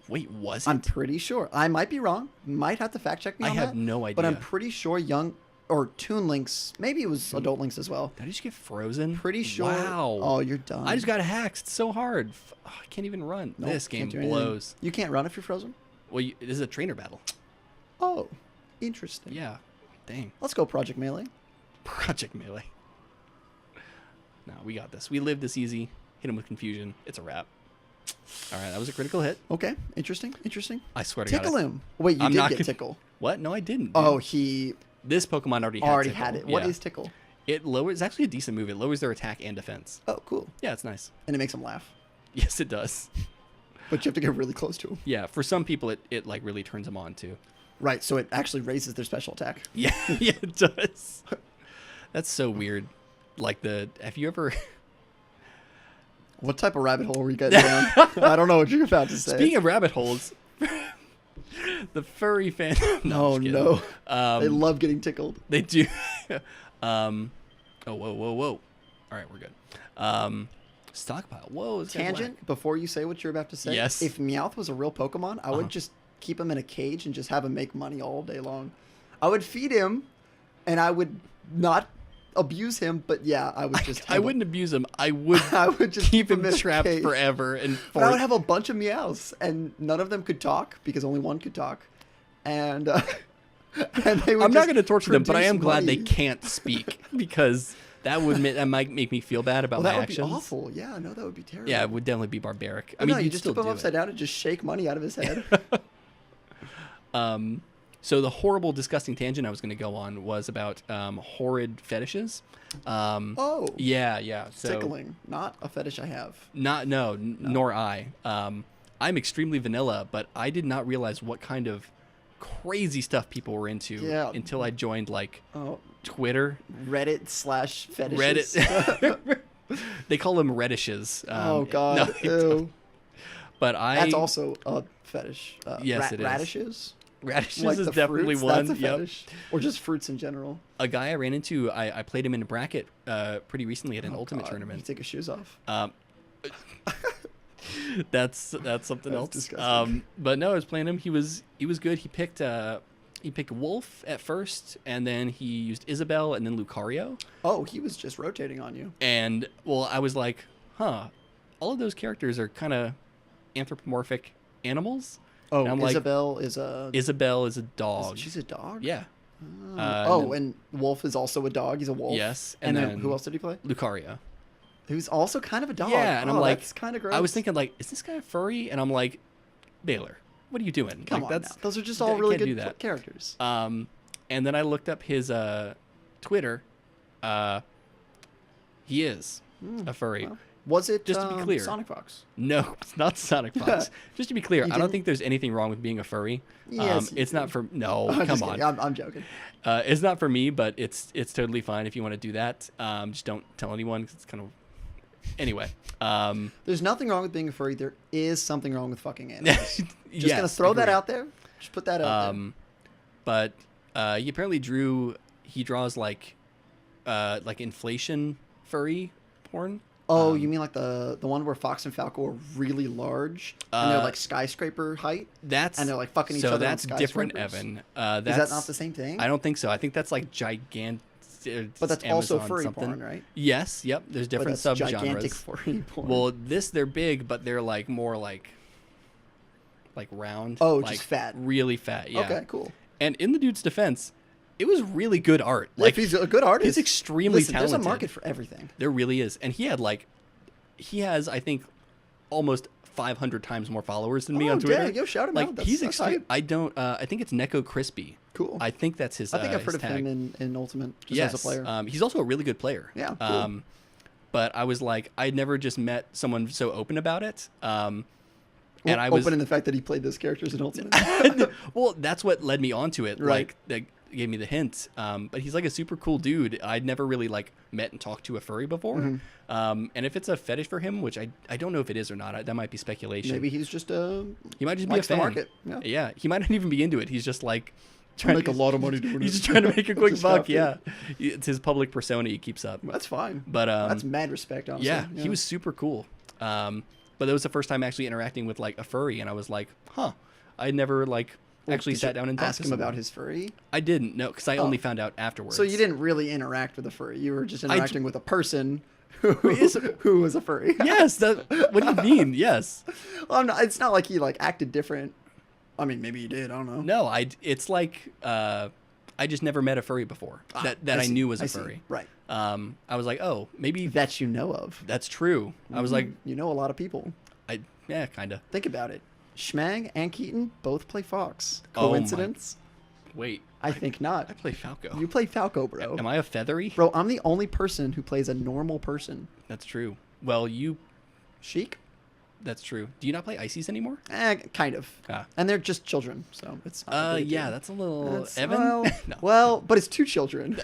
Wait, was it? I'm pretty sure. I might be wrong. Might have to fact check me on that. I have no idea. But I'm pretty sure Toon Links, maybe it was Adult Links as well. Did I just get frozen? Pretty sure. Wow. Oh, you're done. I just got hacked. It's so hard. I can't even run. Nope, this game blows. You can't run if you're frozen? Well, this is a trainer battle. Oh, interesting. Yeah. Dang. Let's go Project Melee. Project Melee. No, we got this. We live this easy. Hit him with confusion. It's a wrap. All right, that was a critical hit. Okay, interesting. I swear to God. Tickle him. Wait, you did get Tickle. What? No, I didn't. Dude. Oh, This Pokemon already had it. What is Tickle? It lowers. It's actually a decent move. It lowers their attack and defense. Oh, cool. Yeah, it's nice. And it makes them laugh. Yes, it does. But you have to get really close to them. Yeah, for some people, it like really turns them on too. Right, so it actually raises their special attack. Yeah, it does. That's so weird. Like have you ever? What type of rabbit hole were you getting down? I don't know what you're about to say. Speaking of rabbit holes, the furry fan. No. They love getting tickled. They do. Oh, whoa. All right, we're good. Stockpile. Whoa. Tangent, before you say what you're about to say. Yes. If Meowth was a real Pokemon, I would just keep him in a cage and just have him make money all day long. I would feed him, and I would not abuse him, but yeah, I would just. I wouldn't abuse him. I would just keep him trapped forever. And I would have a bunch of meows, and none of them could talk because only one could talk, and they would. I'm not going to torture them, but I am glad they can't speak because that might make me feel bad about my actions. That would be awful. Yeah, no, that would be terrible. Yeah, it would definitely be barbaric. I mean, you just put him upside down and just shake money out of his head. So the horrible, disgusting tangent I was going to go on was about horrid fetishes. Yeah. So, tickling, not a fetish I have. No. Nor I. I'm extremely vanilla, but I did not realize what kind of crazy stuff people were into until I joined Twitter. Reddit/fetishes. Reddit. They call them Redishes. Oh God. No, but that's also a fetish. Yes, it is. Radishes. Radishes like is definitely fruits, one. That's a fetish. Or just fruits in general. A guy I ran into, I played him in a bracket pretty recently at an Ultimate tournament. You take his shoes off. That's something else. Disgusting. But no, I was playing him. He was good. He picked Wolf at first, and then he used Isabel, and then Lucario. Oh, he was just rotating on you. And well, I was like, all of those characters are kind of anthropomorphic animals. Oh, Isabel is a dog. She's a dog? Yeah. And Wolf is also a dog. He's a wolf. Yes. And then who else did he play? Lucario. Who's also kind of a dog. Yeah, and I'm like, that's kind of gross. I was thinking, like, is this guy a furry? And I'm like, Baylor, what are you doing? Come on, those are just all really good characters. And then I looked up his Twitter. He is a furry. Well, was it just to be clear? Sonic Fox? No, it's not Sonic Fox. Just to be clear, I don't think there's anything wrong with being a furry. Yes, it's not for come on. I'm joking. It's not for me, but it's totally fine if you want to do that. Just don't tell anyone because it's kind of. Anyway, there's nothing wrong with being a furry. There is something wrong with fucking animals. Just gonna throw that out there. Just put that out there. But he apparently he draws like inflation furry porn. Oh, you mean like the one where Fox and Falco are really large and they're like skyscraper height? And they're like fucking each other. So that's different, Evan. Is that not the same thing? I don't think so. I think that's like gigantic. But that's Amazon also furry something. Porn, right? Yes. Yep. There's different subgenres. Gigantic furry porn. Well, they're big, but they're like more like round. Oh, like just fat. Really fat. Yeah. Okay. Cool. And in the dude's defense, it was really good art. Like if he's a good artist, he's extremely talented. There's a market for everything. There really is, and he has I think almost 500 times more followers than me on Twitter. Yo, shout him out. He's extreme. I think it's Neko Crispy. Cool. I think that's his. I think I've heard of tag. him in Ultimate as a player. He's also a really good player. Yeah. Cool. But I was like, I'd never just met someone so open about it. And I was open in the fact that he played those characters in Ultimate. Well, that's what led me onto it. Right. Like that gave me the hint. But he's like a super cool dude. I'd never really met and talked to a furry before. Mm-hmm. And if it's a fetish for him, which I don't know if it is or not, that might be speculation. Maybe he's just he might just be a fan. The market. Yeah, he might not even be into it. He's just like trying to make a lot of money doing it. He's just trying to make a quick buck. Yeah, it's his public persona he keeps up. That's fine. But that's mad respect. Honestly. Yeah, he was super cool. But that was the first time actually interacting with like a furry, and I was like, I never actually sat down and talked ask to him someone about his furry. I didn't know because I only found out afterwards. So you didn't really interact with a furry. You were just interacting with a person who was a furry. Yes. What do you mean? Yes. Well, it's not like he acted different. I mean, maybe he did. I don't know. No, it's like I just never met a furry before that I knew was a furry. Right. I was like, oh, maybe that you know of. That's true. I was like, you know a lot of people. Yeah, kind of. Think about it. Schmag and Keaton both play Fox. Coincidence? Wait. I think not. I play Falco. You play Falco, bro. Am I a feathery? Bro, I'm the only person who plays a normal person. That's true. Well, you... Sheik? That's true. Do you not play Ices anymore? Kind of. And they're just children, so it's not yeah, that's a little... Evan? No. Well, but it's 2 children.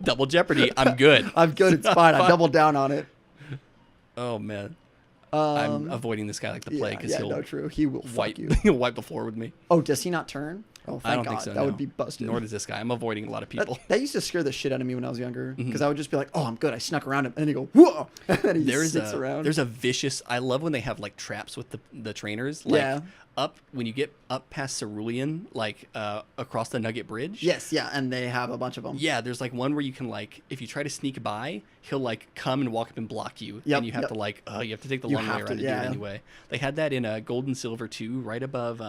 Double Jeopardy. I'm good. I'm good. It's fine. I doubled down on it. Oh, man. I'm avoiding this guy like the plague because true. He will wipe fuck you. He'll wipe the floor with me. Oh, does he not turn? Oh, thank I don't God. think so. That would be busted. Nor does this guy. I'm avoiding a lot of people. That used to scare the shit out of me when I was younger because I would just be like, "Oh, I'm good. I snuck around him," and then he go, "Whoa!" and then he sneaks around. There's a vicious. I love when they have like traps with the trainers. Like, yeah. Up when you get up past Cerulean, like across the Nugget Bridge. Yes, yeah, and they have a bunch of them. Yeah, there's like one where you can like, if you try to sneak by, he'll like come and walk up and block you, and you have to like, you have to take the long way around to do it anyway. They had that in Gold and Silver 2, right above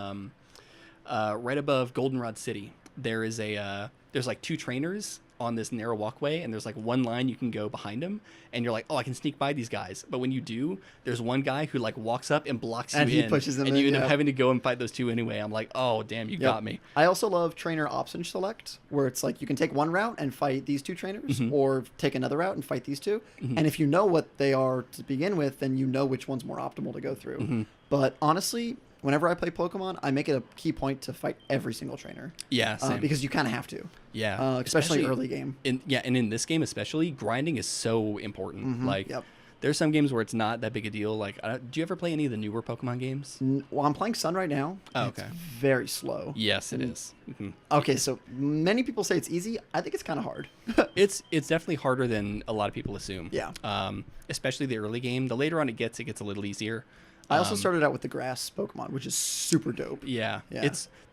Goldenrod City. There is there's like 2 trainers on this narrow walkway, and there's like one line you can go behind them, and you're like, oh, I can sneak by these guys. But when you do, there's one guy who like walks up and blocks you and he in, pushes them and in, you end up having to go and fight those 2 anyway. I'm like, oh damn, you got me. I also love trainer option select, where it's like you can take one route and fight these 2 trainers, or take another route and fight these 2. And if you know what they are to begin with, then you know which one's more optimal to go through. But honestly, whenever I play Pokemon, I make it a key point to fight every single trainer. Yeah, same. Because you kind of have to. Yeah, especially early game. And in this game especially, grinding is so important. There's some games where it's not that big a deal. Like, do you ever play any of the newer Pokemon games? Well, I'm playing Sun right now. Oh, okay. It's very slow. Yes, it is. Okay, so many people say it's easy. I think it's kind of hard. It's definitely harder than a lot of people assume. Yeah. Especially the early game. The later on it gets a little easier. I also started out with the grass Pokemon, which is super dope. Yeah.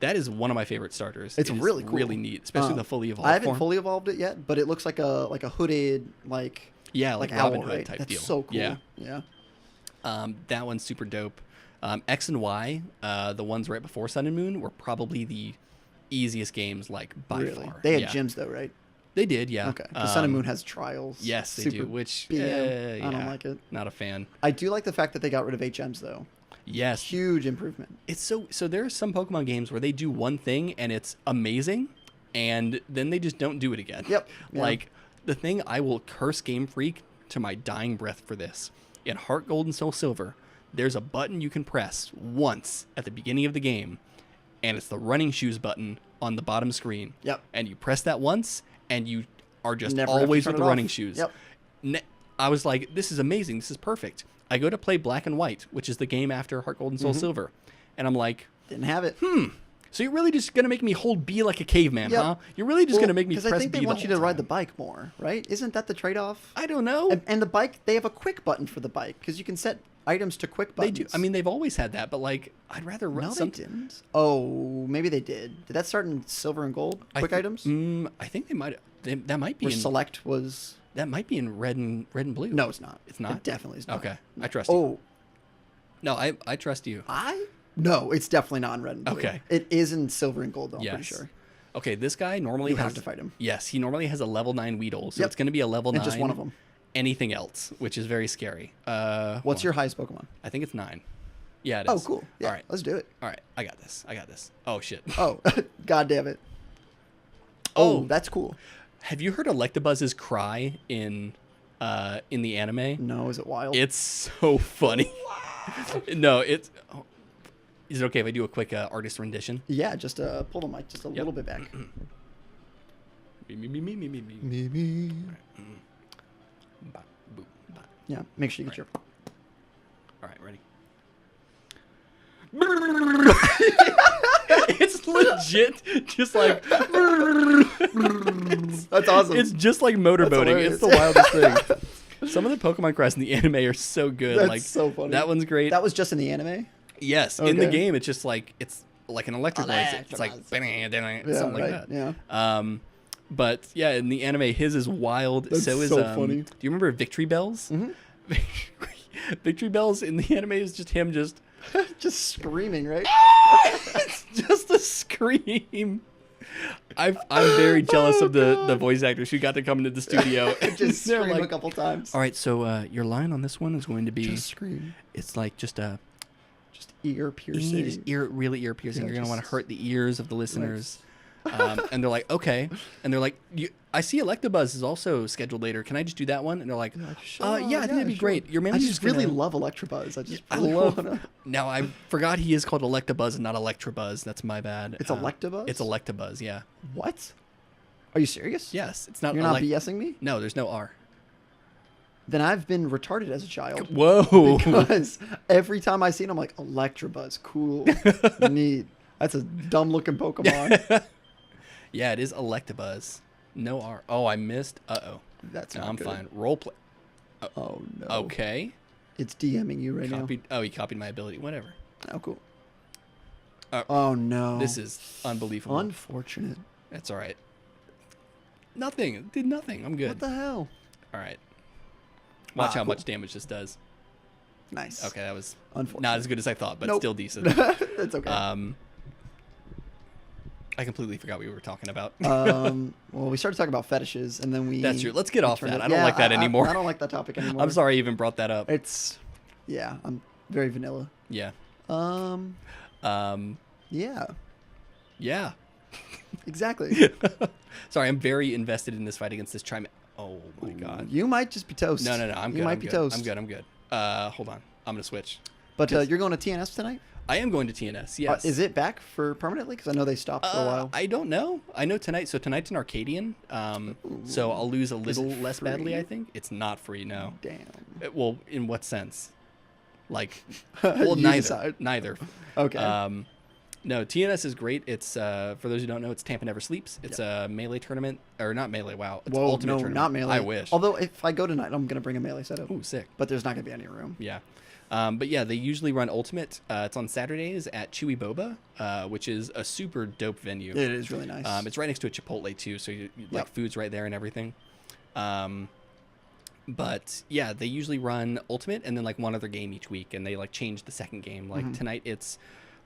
That is one of my favorite starters. It's really cool. Really neat, especially the fully evolved I haven't form. fully evolved it yet, but it looks like a hooded like Robin Hood right? type That's deal. so cool. Yeah. That one's super dope. X and Y, the ones right before Sun and Moon, were probably the easiest games by far. They had gyms though, right? They did, yeah. Okay. Because Sun and Moon has trials. Yes, they do. Which I don't like it. Not a fan. I do like the fact that they got rid of HMs though. Yes. Huge improvement. It's so there are some Pokemon games where they do one thing and it's amazing, and then they just don't do it again. Yep. Yeah. Like the thing I will curse Game Freak to my dying breath for this. In Heart Gold and Soul Silver, there's a button you can press once at the beginning of the game, and it's the running shoes button on the bottom screen. Yep. And you press that once, and you are just Never always with the running shoes. Yep. I was like, this is amazing. This is perfect. I go to play Black and White, which is the game after Heart Gold and Soul Silver. And I'm like, didn't have it. So you're really just going to make me hold B like a caveman, huh? You're really just going to make me press B the whole time. Because I think they want you to ride the bike more, right? Isn't that the trade-off? I don't know. And the bike, they have a quick button for the bike because you can set items to quick buttons. They do. I mean, they've always had that, but I'd rather run No, they didn't. Oh, maybe they did. Did that start in Silver and Gold? Quick items? I think they might. That might be. Where Select was. That might be in Red and Blue. No, it's not. It's not. It definitely is not. Okay, I trust you. Oh. No, I trust you. No, it's definitely not in Red and Blue. Okay. It is in Silver and Gold, though, I'm pretty sure. Okay, this guy normally have to fight him. Yes, he normally has a level 9 Weedle, so it's going to be a level 9. And just one of them. Anything else, which is very scary. What's your highest Pokemon? I think it's 9. Yeah, it is. Oh, cool. Yeah, all right, let's do it. All right, I got this. Oh, shit. Oh, God damn it. Oh, that's cool. Have you heard Electabuzz's cry in the anime? No, is it wild? It's so funny. No, it's... Oh. Is it okay if I do a quick artist rendition? Yeah, just pull the mic just a little bit back. Me. Yeah, make sure you get your... All right, ready? It's legit just like... That's awesome. It's just like motorboating. It's the wildest thing. Some of the Pokemon cries in the anime are so good. That's so funny. That one's great. That was just in the anime? Yes. Okay. In the game, it's just like... It's like an electric buzz. It's like... something like that. Yeah. But yeah, in the anime, his is wild. That's so is... so funny. Do you remember Victory Bells? Mm-hmm. Victory Bells in the anime is just him just... just screaming, right? It's just a scream. I'm very jealous of the voice actors who got to come into the studio. Just scream a couple times. All right, so your line on this one is going to be... Just scream. It's like just ear piercing. Really ear piercing. Yeah, You're going to want to hurt the ears of the listeners. And they're like, okay. And they're like, I see Electabuzz is also scheduled later. Can I just do that one? And they're like, I think that'd be great. You're mainly I just really love Electabuzz. I love. Now I forgot he is called Electabuzz and not Electrabuzz. That's my bad. It's Electabuzz. It's Electabuzz. Yeah. What? Are you serious? Yes. It's not. You're not BSing me? No, there's no R. Then I've been retarded as a child. Whoa. Because every time I see it, I'm like, Electrabuzz, cool, neat. That's a dumb looking Pokemon. Yeah, it is Electabuzz. No R. Oh, I missed. Uh-oh. That's no, not I'm good. fine. Roleplay. Oh, no. Okay. It's DMing you right now. Oh, he copied my ability. Whatever. Oh, cool. Oh, no. This is unbelievable. Unfortunate. That's all right. Nothing. It did nothing. I'm good. What the hell? All right. Watch how cool. much damage this does. Nice. Okay, that was Unfortunate. not as good as I thought, but Nope. still decent. That's okay. I completely forgot what we were talking about. Well, we started talking about fetishes, and then we... That's true. Let's get off that. I don't like that anymore. I don't like that topic anymore. I'm sorry I even brought that up. Yeah, I'm very vanilla. Yeah. Yeah. Yeah. Exactly. Sorry, I'm very invested in this fight against this Trim. Oh my god. You might just be toast. No. I'm good. You might be toast. I'm good. Hold on. I'm gonna switch. But you're going to TNS tonight? I am going to TNS. Yes. Is it back for permanently? Because I know they stopped for a while. I don't know. I know tonight. So tonight's an Arcadian. So I'll lose a little less badly. I think it's not free. No. Damn. Well, in what sense? Like, well, neither. Okay. No, TNS is great. It's for those who don't know, it's Tampa Never Sleeps. It's a melee tournament, or not melee. Wow, it's ultimate tournament. Not melee. I wish. Although if I go tonight, I'm gonna bring a melee setup. Ooh, sick. But there's not gonna be any room. Yeah. But yeah, they usually run Ultimate. It's on Saturdays at Chewy Boba, which is a super dope venue. It is really nice. It's right next to a Chipotle too, so like food's right there and everything. But yeah, they usually run Ultimate and then like one other game each week, and they like change the second game. Like tonight, it's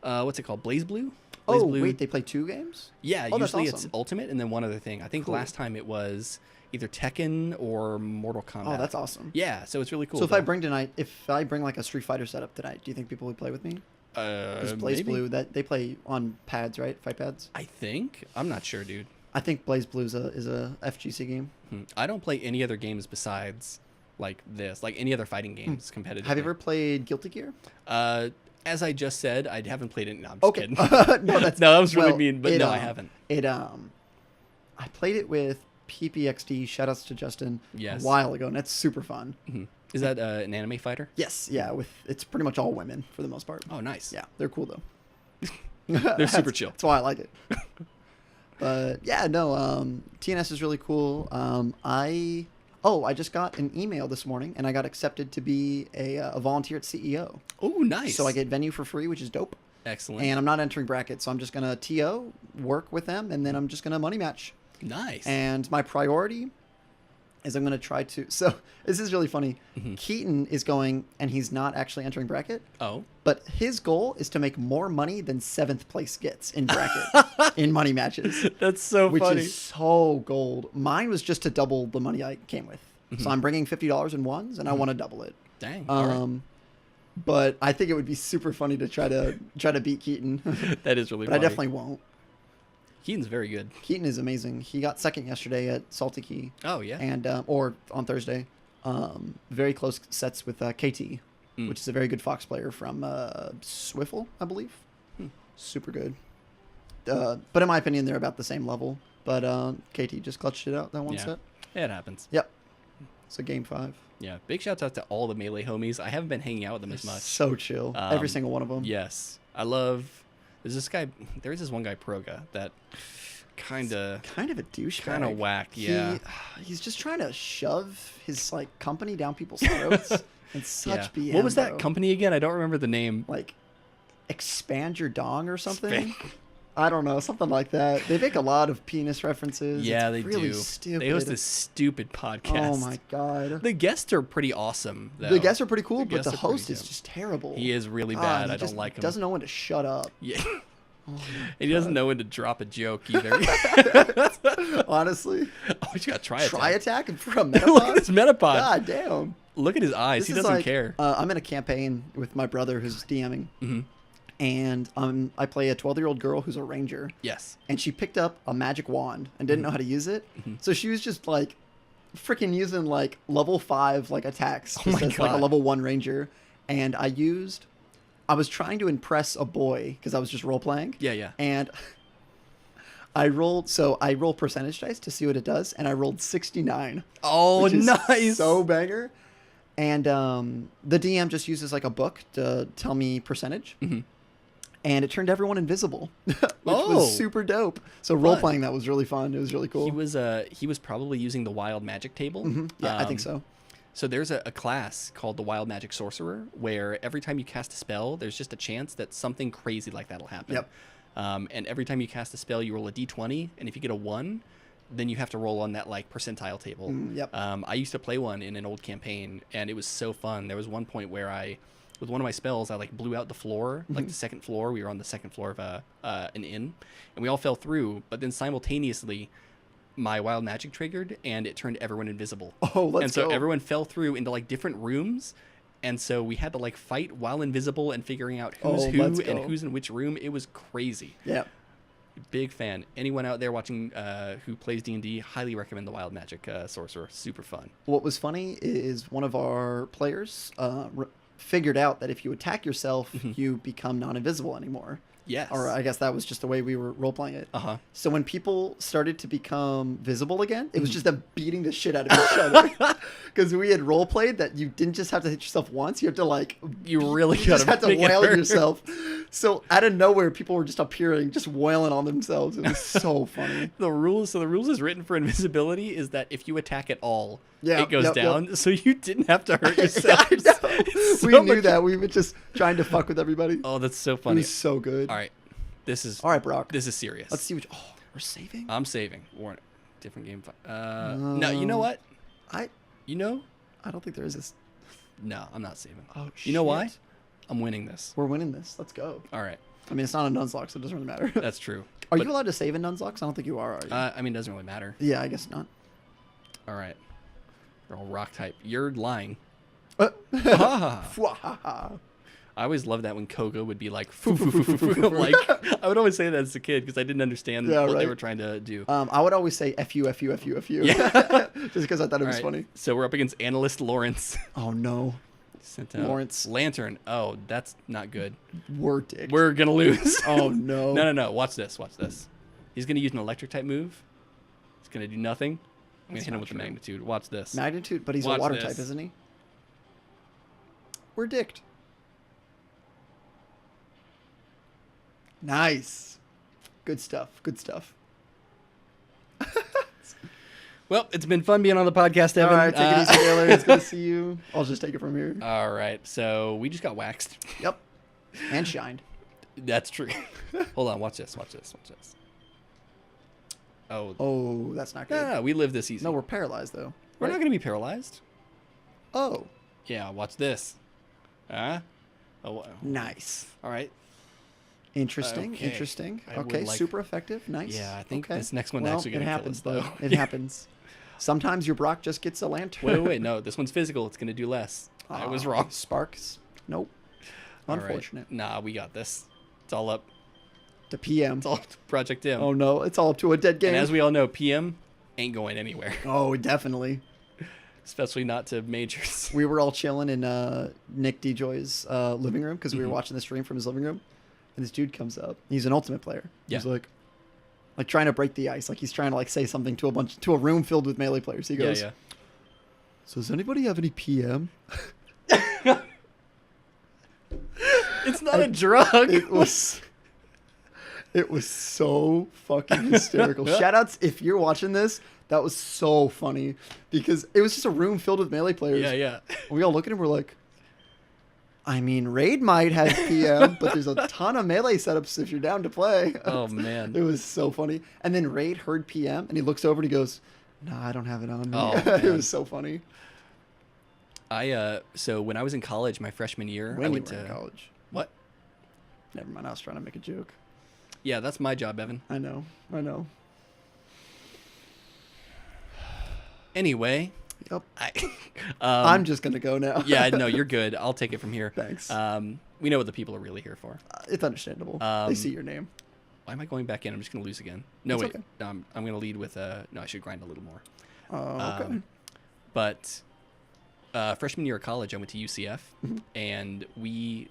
what's it called? Blaze Blue. Wait, they play 2 games? Yeah, that's usually awesome. it's Ultimate and then one other thing. I think last time it was either Tekken or Mortal Kombat. Oh, that's awesome. Yeah, so it's really cool. So if I bring like a Street Fighter setup tonight, do you think people would play with me? Blaze Blue, that they play on pads, right? Fight pads. I think. I'm not sure, dude. I think Blaze Blue is a FGC game. I don't play any other games besides like this, like any other fighting games competitively. Have you ever played Guilty Gear? As I just said, I haven't played it. No, I'm just kidding. No, that was really mean, but no, I haven't. I played it with PPXD. Shoutouts to Justin. Yes. A while ago, and it's super fun. Is that an anime fighter? Yes. Yeah. It's pretty much all women for the most part. Oh, nice. Yeah, they're cool though. They're super chill. That's why I like it. But yeah, no. TNS is really cool. I just got an email this morning, and I got accepted to be a volunteer at CEO. Oh, nice. So I get venue for free, which is dope. Excellent. And I'm not entering brackets, so I'm just going to TO, work with them, and then I'm just going to money match. Nice. And my priority is I'm going to try to... So this is really funny. Keaton is going, and he's not actually entering bracket. Oh. But his goal is to make more money than 7th place gets in bracket in money matches. That's so funny. Which is so gold. Mine was just to double the money I came with. So I'm bringing $50 in ones, and I want to double it. Dang. All right. But I think it would be super funny to try to beat Keaton. That is really but funny. I definitely won't. Keaton's very good. Keaton is amazing. He got second yesterday at Salty Key. Oh, yeah. And or on Thursday. Very close sets with KT, which is a very good Fox player from Swiffle, I believe. Super good. But in my opinion, they're about the same level. But KT just clutched it out that one set. Yeah, it happens. Yep. So game 5. Yeah, big shouts out to all the Melee homies. I haven't been hanging out with them as much. So chill. Every single one of them. Yes. I love... There's this one guy, Proga, that kind of a douchebag. Kind of whacked, yeah. He's just trying to shove his like company down people's throats. It's such BM. What was that company again? I don't remember the name. Like, Expand Your Dong or something? I don't know, something like that. They make a lot of penis references. Yeah, it's they really do. Stupid. They host this stupid podcast. Oh my god. The guests are pretty awesome, though. The guests are pretty cool, but the host is just terrible. He is really bad. I don't like him. Doesn't know when to shut up. Yeah. And he doesn't know when to drop a joke either. Honestly. Oh, you got Tri-Attack. Tri-Attack for a Metapod? Look at this Metapod. God damn. Look at his eyes. He doesn't care. I'm in a campaign with my brother who's DMing. And I play a 12-year-old girl who's a ranger. Yes. And she picked up a magic wand and didn't know how to use it. So she was just like freaking using like level 5 like attacks. Oh my God. Like a level 1 ranger. And I was trying to impress a boy because I was just role playing. Yeah. And I roll percentage dice to see what it does, and I rolled 69. Oh, which is nice. So banger. And the DM just uses like a book to tell me percentage. and it turned everyone invisible, which was super dope. So role playing that was really fun. It was really cool. He was probably using the wild magic table. Yeah, I think so. So there's a class called the Wild Magic Sorcerer where every time you cast a spell, there's just a chance that something crazy like that'll happen. Yep. And every time you cast a spell, you roll a d20, and if you get a 1, then you have to roll on that like percentile table. Yep. I used to play one in an old campaign, and it was so fun. There was one point where with one of my spells, I like blew out the floor, like the second floor. We were on the second floor of an inn, and we all fell through. But then simultaneously, my wild magic triggered, and it turned everyone invisible. Oh, let's go. And so everyone fell through into like different rooms, and so we had to like fight while invisible and figuring out who's who and who's in which room. It was crazy. Yeah. Big fan. Anyone out there watching who plays D&D, highly recommend the Wild Magic Sorcerer. Super fun. What was funny is one of our players figured out that if you attack yourself, you become non-invisible anymore. Yes. Or I guess that was just the way we were role-playing it. Uh-huh. So when people started to become visible again, it was just them beating the shit out of each other. Because we had role-played that you didn't just have to hit yourself once. You have to like... You really just have to wail yourself. So out of nowhere, people were just appearing, just wailing on themselves. It was so funny. The rules is written for invisibility is that if you attack at all, it goes down. Yep. So you didn't have to hurt yourself. We knew that. We were just trying to fuck with everybody. Oh, that's so funny. It was so good. All right. All right, Brock. This is serious. Let's see we're saving? I'm saving. Warren, different game. No, you know what? I don't think there is this. No, I'm not saving. Oh, shit. You know why? I'm winning this. We're winning this. Let's go. All right. I mean, it's not a Nuzlocke, so it doesn't really matter. That's true. Are you allowed to save in Nuzlocks? I don't think you are you? I mean, it doesn't really matter. Yeah, I guess not. All right. You're all rock type. You're lying. I always loved that when Koga would be like, foo, foo, foo, foo, foo. Like, I would always say that as a kid because I didn't understand what they were trying to do. I would always say F-U, F-U, F-U, F-U. Yeah. Just because I thought it was funny. So we're up against Analyst Lawrence. Oh, no. Sent out Lawrence. Lantern. Oh, that's not good. We're dick. We're going to lose. Oh, no. No. Watch this. He's going to use an electric type move. He's going to do nothing. I'm going to hit him with the magnitude. Watch this. Magnitude? But he's a water type, isn't he? We're dicked. Nice. Good stuff. Well, it's been fun being on the podcast, Evan. All right, take it easy, Baylor. It's good to see you. I'll just take it from here. All right, so we just got waxed. Yep. And shined. That's true. Hold on, watch this. Oh, that's not good. No, we live this easy. No, we're paralyzed, though. We're not going to be paralyzed. Oh. Yeah, watch this. Oh, nice. All right. Interesting. Okay, super effective. Nice. Yeah, I think this next one actually going to kill us, though. It happens. Sometimes your Brock just gets a lantern. Wait. No, this one's physical. It's going to do less. I was wrong. Sparks. Nope. Unfortunate. Right. Nah, we got this. It's all up to PM. It's all up to Project M. Oh, no. It's all up to a dead game. And as we all know, PM ain't going anywhere. Oh, definitely. Especially not to majors. We were all chilling in Nick DeJoy's living room because we were watching the stream from his living room. And this dude comes up. He's an ultimate player. Yeah. He's like trying to break the ice. Like he's trying to say something to a room filled with melee players. He goes, So does anybody have any PM? It's not a drug. It was so fucking hysterical. Shoutouts if you're watching this. That was so funny because it was just a room filled with melee players. Yeah. We all look at him. We're like, I mean, Raid might have PM, but there's a ton of melee setups if you're down to play. Oh, man. It was so funny. And then Raid heard PM, and he looks over and he goes, no, I don't have it on me. Oh, it was so funny. So when I was in college, my freshman year, I went to college. What? Never mind. I was trying to make a joke. Yeah, that's my job, Evan. I know. Anyway. Yep. I'm just going to go now. Yeah, no, you're good. I'll take it from here. Thanks. We know what the people are really here for. It's understandable. They see your name. Why am I going back in? I'm just going to lose again. No, wait. Okay. I'm going to lead with no, I should grind a little more. Okay. But freshman year of college, I went to UCF, and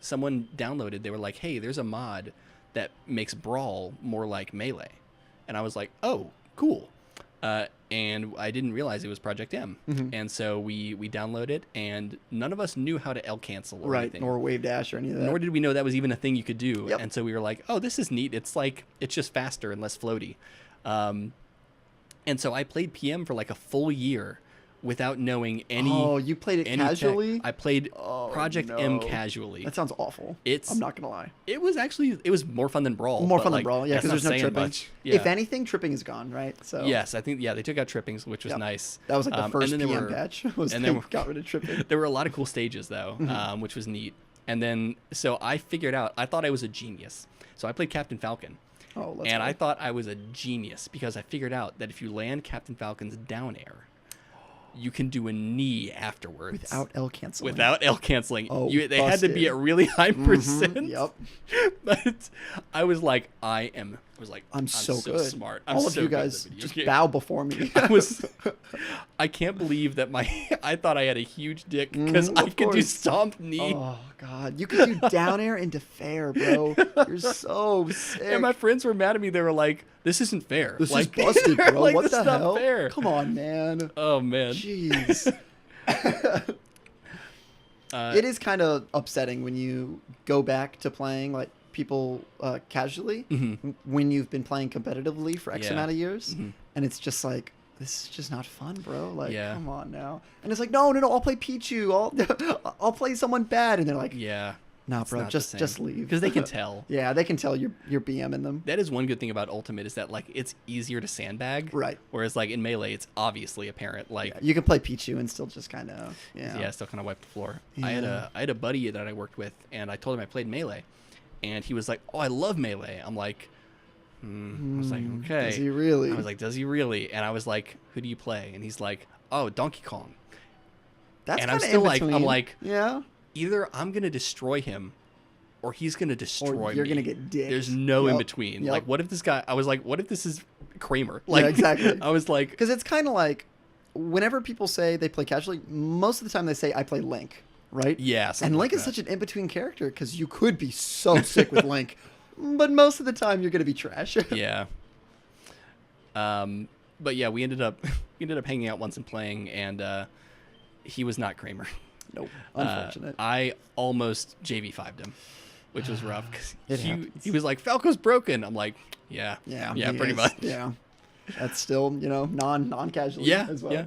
someone downloaded. They were like, "Hey, there's a mod that makes Brawl more like Melee," and I was like, "Oh, cool." and I didn't realize it was Project M. And so we downloaded it, and none of us knew how to L cancel or anything. Nor wave dash or any of that. Nor did we know that was even a thing you could do. Yep. And so we were like, oh, this is neat. It's just faster and less floaty. And so I played PM for like a full year without knowing any. Oh, you played it casually? I played Project M casually. That sounds awful. I'm not gonna lie. It was more fun than Brawl. More fun than Brawl, yeah, because there's no tripping. Yeah. If anything, tripping is gone, right? So yes, I think they took out trippings, which was nice. That was like the first PM patch. Got rid of tripping. There were a lot of cool stages though, which was neat. And then so I figured out. I thought I was a genius. So I played Captain Falcon. Oh, let's and go. I thought I was a genius because I figured out that if you land Captain Falcon's down air, you can do a knee afterwards. Without L canceling. Oh, they had to be at really high percent. Yep. But I was like, I'm so good. Smart. All of you guys just bow before me. I can't believe that I thought I had a huge dick because I could do stomp knee. Oh God, you could do down air into fair, bro. You're so sick. And my friends were mad at me. They were like, "This isn't fair. This is busted, bro. Like, what the hell? Fair. Come on, man. Oh man. Jeez. It is kind of upsetting when you go back to playing like people casually when you've been playing competitively for X amount of years, and it's just like, this is just not fun, bro. Like, come on now. And it's like, no, I'll play Pichu. I'll play someone bad, and they're like, nah, bro, just leave. Because they can tell. Yeah, they can tell you're BMing them. That is one good thing about Ultimate is that like it's easier to sandbag. Right. Whereas like in Melee, it's obviously apparent. Like you can play Pichu and still just kind of still kind of wipe the floor. Yeah. I had a buddy that I worked with, and I told him I played Melee, and he was like, "Oh, I love Melee." I'm like, I was like, okay. Does he really? I was like, does he really? And I was like, who do you play? And he's like, oh, Donkey Kong. That's and I'm still like, yeah. Either I'm gonna destroy him, or he's gonna destroy me. You're gonna get dicked. There's no in between. Like, what if this guy? I was like, what if this is Kramer? Like, yeah, exactly. I was like, because it's kind of like, whenever people say they play casually, most of the time they say I play Link, right? Yeah. And Link is such an in between character because you could be so sick with Link, but most of the time you're gonna be trash. Yeah. But yeah, we ended up hanging out once and playing, and he was not Kramer. Nope. Unfortunate. I almost JV5'd him, which was rough because he was like, Falco's broken. I'm like, yeah, pretty much. Yeah. That's still, non-casually as well. Yeah.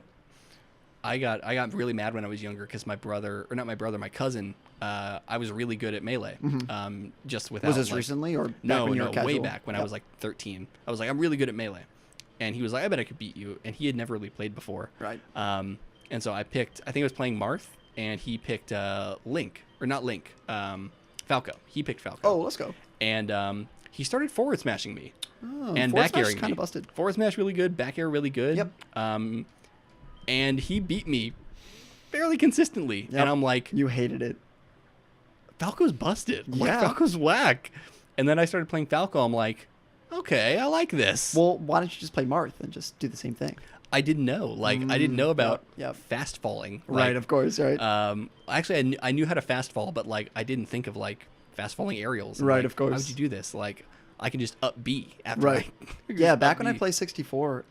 I got really mad when I was younger because my cousin, I was really good at Melee. Just without. Was this recently or back when you were casual? Way back when I was like 13. I was like, I'm really good at Melee, and he was like, I bet I could beat you, and he had never really played before. Right. And so I think I was playing Marth, and he picked Link, or not Link, Falco. He picked Falco. Oh, let's go. And he started forward smashing me, and back airing me. Kind of busted. Forward smash really good, back air really good. Yep. And he beat me fairly consistently, and I'm like, you hated it. Falco's busted. I'm like, Falco's whack. And then I started playing Falco. I'm like, okay, I like this. Well, why don't you just play Marth and just do the same thing? I didn't know. Like, I didn't know about fast falling. Right, like, of course, right. Actually, I knew how to fast fall, but like, I didn't think of like fast falling aerials. Right, like, of course. How would you do this? Like, I can just up B after. Right. Yeah, back when I played 64,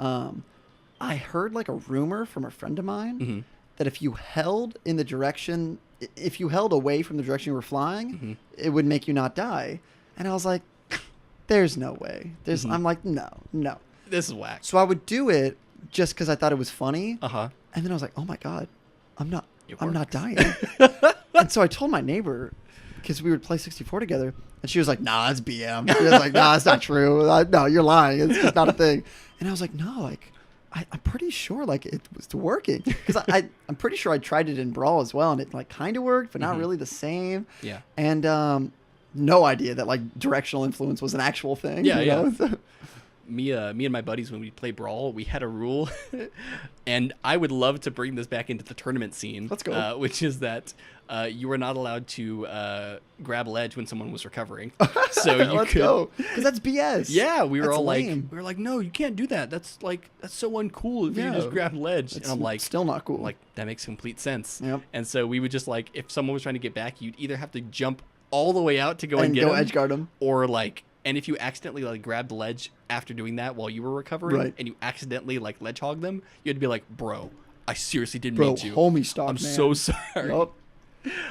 I heard like a rumor from a friend of mine that if you held away from the direction you were flying, it would make you not die. And I was like, there's no way. I'm like, no. This is whack. So I would do it just because I thought it was funny. And then I was like, oh my God, I'm not dying. And so I told my neighbor, because we would play 64 together, and she was like, nah, it's BM. She was like, nah, it's not true. No, you're lying. It's just not a thing. And I was like, no, like, I'm pretty sure like it was working, because I'm pretty sure I tried it in Brawl as well, and it like kind of worked, but not really the same. Yeah. And no idea that like directional influence was an actual thing. Yeah, you know? Me and my buddies, when we play Brawl, we had a rule, and I would love to bring this back into the tournament scene. Let's go. Which is that you were not allowed to grab ledge when someone was recovering. So you could go, because that's BS. Yeah, we were that's all lame. like, no, you can't do that. That's so uncool if you just grab ledge. And I'm like, still not cool. Like, that makes complete sense. Yep. And so we would just like, if someone was trying to get back, you'd either have to jump all the way out to go and get go him, edge guard him, or like And if you accidentally like grabbed the ledge after doing that while you were recovering, and you accidentally like ledge hog them, you had to be like, bro, I seriously didn't mean to. Homie stock, I'm so sorry. Yep.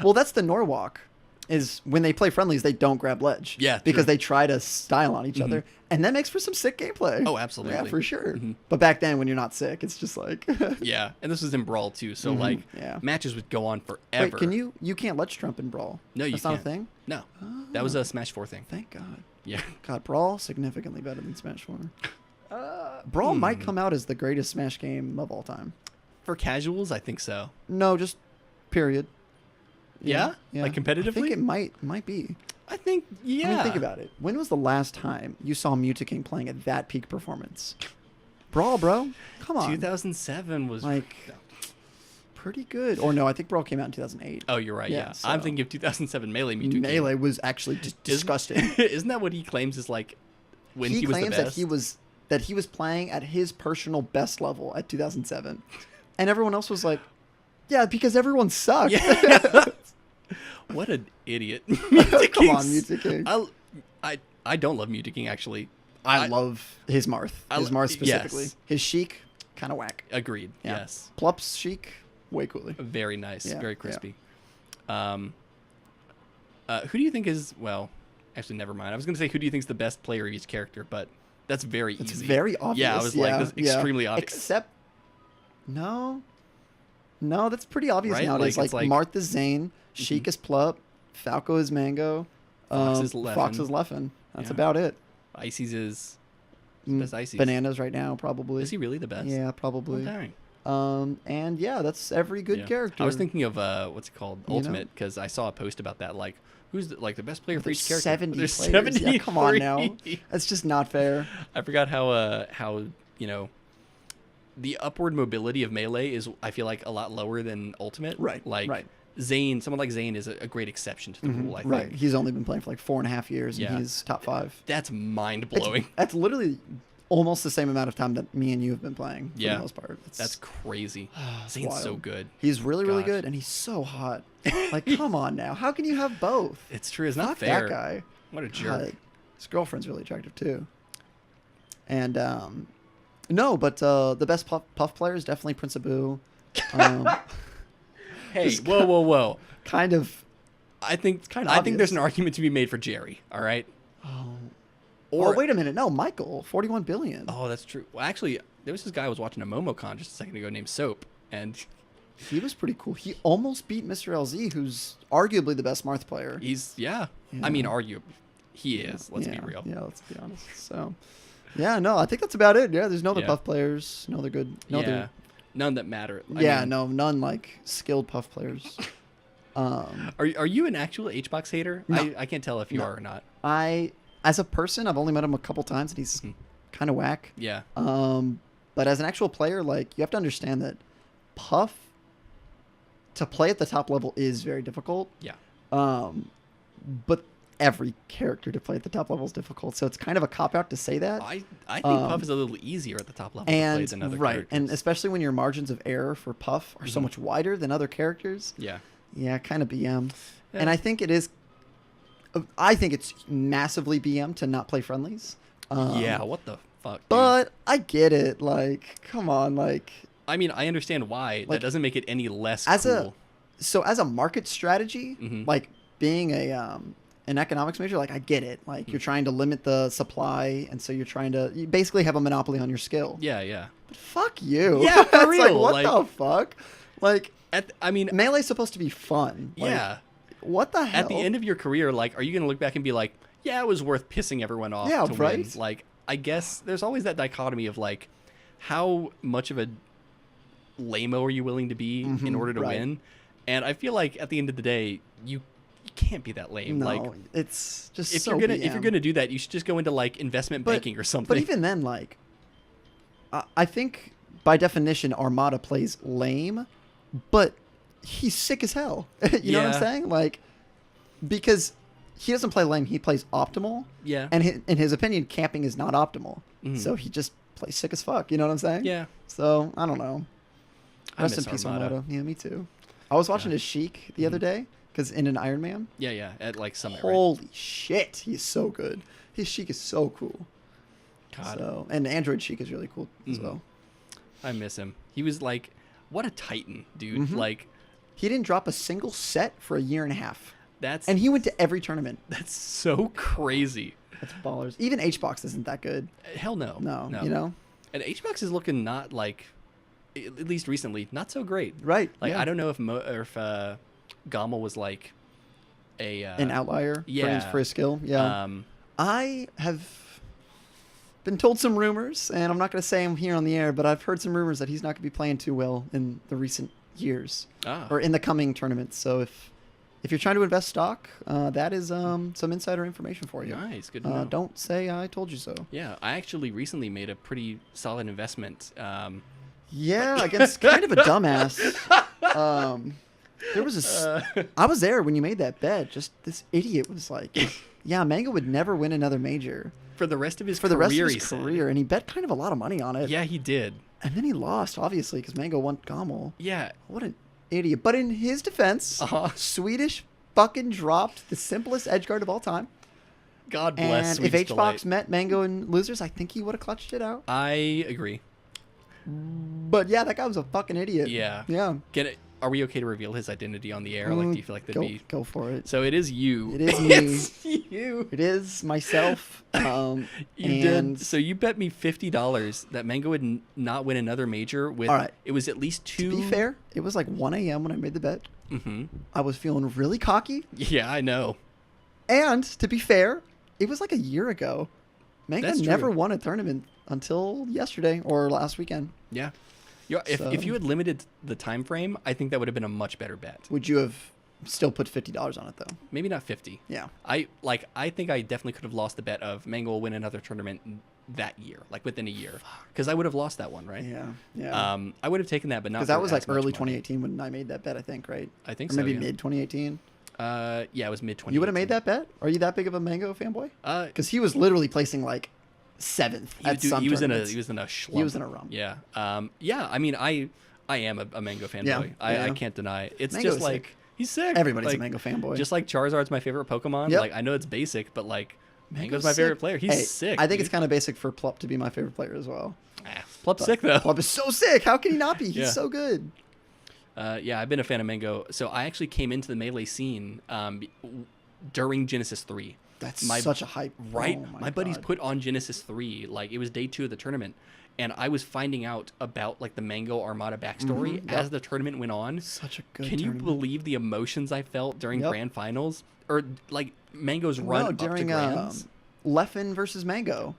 Well, that's the Norwalk. Is when they play friendlies, they don't grab ledge. Yeah, because they try to style on each other, and that makes for some sick gameplay. Oh, absolutely. Yeah, for sure. But back then, when you're not sick, it's just like yeah, and this was in Brawl too, so like matches would go on forever. Wait, you can't ledge trump in Brawl? No, that's not a thing. No, that was a Smash 4 thing. Thank God. Yeah. God, Brawl significantly better than Smash 4. Brawl might come out as the greatest Smash game of all time. For casuals, I think so. No, just period. Yeah? Like competitively? I think it might be. I think, yeah. I mean, think about it. When was the last time you saw Mutaking playing at that peak performance? Brawl, bro. Come on. 2007 was like pretty good. Or no, I think Brawl came out in 2008. Oh, you're right. Yeah. So I'm thinking of 2007 Melee Mewtwo. Melee was actually just disgusting. Isn't that what he claims is like when he was the best? That he was playing at his personal best level at 2007. And everyone else was like, yeah, because everyone sucked. Yeah. What an idiot. Come on, Mewtwo. I don't love Mewtwo actually. I love his Marth. His Marth specifically. Yes. His Sheik, kind of whack. Agreed. Yeah. Yes. Plup's Sheik, way cooler. Very nice. Very crispy. Yeah. Who do you think is, well, actually, never mind. I was going to say, who do you think is the best player of each character, but that's very easy. It's very obvious. Yeah, I was like, that's extremely obvious. Except, no, that's pretty obvious nowadays. Like Marth is Zane, Sheik is Plup, Falco is Mango, Fox is Leffen. That's about it. Icy's is best Icy's. Bananas right now, probably. Is he really the best? Yeah, probably. Oh, dang. And yeah, that's every good character. I was thinking of what's it called, Ultimate, because I saw a post about that. Like, who's the best player for each character? 70 There's players. 70. Yeah, come on now. That's just not fair. I forgot how the upward mobility of Melee is, I feel like, a lot lower than Ultimate. Right. Like Zane, someone like Zane is a great exception to the rule. I think. Right. He's only been playing for like 4.5 years, and he's top 5. That's mind blowing. That's literally almost the same amount of time that me and you have been playing. For the most part. That's crazy. Zane's wild. So good. He's really good, and he's so hot. Like, come on now. How can you have both? It's true. It's not fair. That guy. What a jerk. His girlfriend's really attractive too. And no, but the best puff player is definitely Prince Abu. Hey, whoa. Kind of. I think there's an argument to be made for Jerry. All right. Or wait a minute, no, Michael, 41 billion. Oh, that's true. Well, actually, there was this guy I was watching a MomoCon just a second ago named Soap, and he was pretty cool. He almost beat Mr. LZ, who's arguably the best Marth player. I mean, arguably, he is. Let's be real. Yeah, let's be honest. So, yeah, no, I think that's about it. Yeah, there's no other puff players. No, they're good. No, none that matter. None like skilled puff players. Are you an actual HBox hater? No. I can't tell if you are or not. As a person, I've only met him a couple times, and he's kind of whack. Yeah. But as an actual player, like, you have to understand that Puff, to play at the top level is very difficult. Yeah. But every character to play at the top level is difficult, so it's kind of a cop-out to say that. I think Puff is a little easier at the top level to play than other characters. And especially when your margins of error for Puff are so much wider than other characters. Yeah. Yeah, kind of BM. Yeah. And I think it's massively BM to not play friendlies. What the fuck? Dude? But I get it. Like, come on. Like, I mean, I understand why. Like, that doesn't make it any less cool. As a market strategy, like being an economics major, like, I get it. Like, you're trying to limit the supply, and so you basically have a monopoly on your skill. Yeah. But fuck you. Yeah, for real. Like, what the fuck? Like, Melee's supposed to be fun. Like, yeah. What the hell? At the end of your career, like, are you going to look back and be like, yeah, it was worth pissing everyone off to win? Like, I guess there's always that dichotomy of, like, how much of a lame-o are you willing to be in order to win? And I feel like at the end of the day, you can't be that lame. No, like, it's just if you're gonna do that, you should just go into, like, investment banking or something. But even then, like, I think by definition, Armada plays lame, but he's sick as hell. You know what I'm saying? Like, because he doesn't play lame, he plays optimal. Yeah. And in his opinion, camping is not optimal. So he just plays sick as fuck. You know what I'm saying? Yeah. So, I don't know. Rest in peace, Armada. Yeah, me too. I was watching his Sheik the other day, Because in an Iron Man? Yeah, at like Summit, Holy shit, he's so good. His Sheik is so cool. God. So, and Android Sheik is really cool as well. I miss him. He was like, what a titan, dude. Like, he didn't drop a single set for a year and a half. And he went to every tournament. That's so crazy. That's ballers. Even HBox isn't that good. Hell no. No. You know? And HBox is looking not like, at least recently, not so great. Right. Like, I don't know if Gommel was like an outlier yeah. for his skill. Yeah. I have been told some rumors, and I'm not going to say them here on the air, but I've heard some rumors that he's not going to be playing too well in the recent years or in the coming tournaments. So if you're trying to invest stock, that is some insider information for you. Nice, good to know. Don't say I told you so. Yeah, I actually recently made a pretty solid investment. Yeah, against kind of a dumbass. There was I was there when you made that bet. Just this idiot was like, yeah, Mango would never win another major. For the rest of his career, and he bet kind of a lot of money on it. Yeah, he did. And then he lost, obviously, because Mango won Gommel. Yeah. What an idiot. But in his defense, Swedish fucking dropped the simplest edge guard of all time. God bless And Swedish if HBox met Mango and losers, I think he would have clutched it out. I agree. But yeah, that guy was a fucking idiot. Yeah. Yeah. Get it? Are we okay to reveal his identity on the air? Like, do you feel like that'd be... Go for it. So it is you. It is me. It's you. It is myself. You did. So you bet me $50 that Mango would not win another major with... All right. It was at least 2... To be fair, it was like 1 a.m. when I made the bet. Mm-hmm. I was feeling really cocky. Yeah, I know. And to be fair, it was like a year ago. Mango never won a tournament until yesterday or last weekend. Yeah. If you had limited the time frame, I think that would have been a much better bet. Would you have still put $50 on it though? Maybe not 50. Yeah. I think I definitely could have lost the bet of Mango will win another tournament that year, like within a year, because I would have lost that one, right? Yeah. I would have taken that, but not because that was like early 2018 when I made that bet. I think, right? I think or so. Maybe mid 2018. Yeah, it was mid 2018. You would have made that bet? Are you that big of a Mango fanboy? Because he was literally placing like 7th at some he was tournaments. He was in a slump. He was in a rump. Yeah. Yeah. I mean, I am a Mango fanboy. Yeah. I can't deny it. It's Mango just like sick. He's sick. Everybody's like, a Mango fanboy. Just like Charizard's my favorite Pokemon. Yep. Like I know it's basic, but like Mango's my sick. favorite player. He's sick. I think it's kind of basic for Plup to be my favorite player as well. Plup's sick though. Plup is so sick. How can he not be? He's so good. Yeah, I've been a fan of Mango. So I actually came into the Melee scene during Genesis 3. That's such a hype. Right? Oh my buddies put on Genesis 3. Like, it was day 2 of the tournament. And I was finding out about, like, the Mango Armada backstory as the tournament went on. Such a good Can you believe the emotions I felt during Grand Finals? Or, like, Mango's run up to Grands? Leffen versus Mango.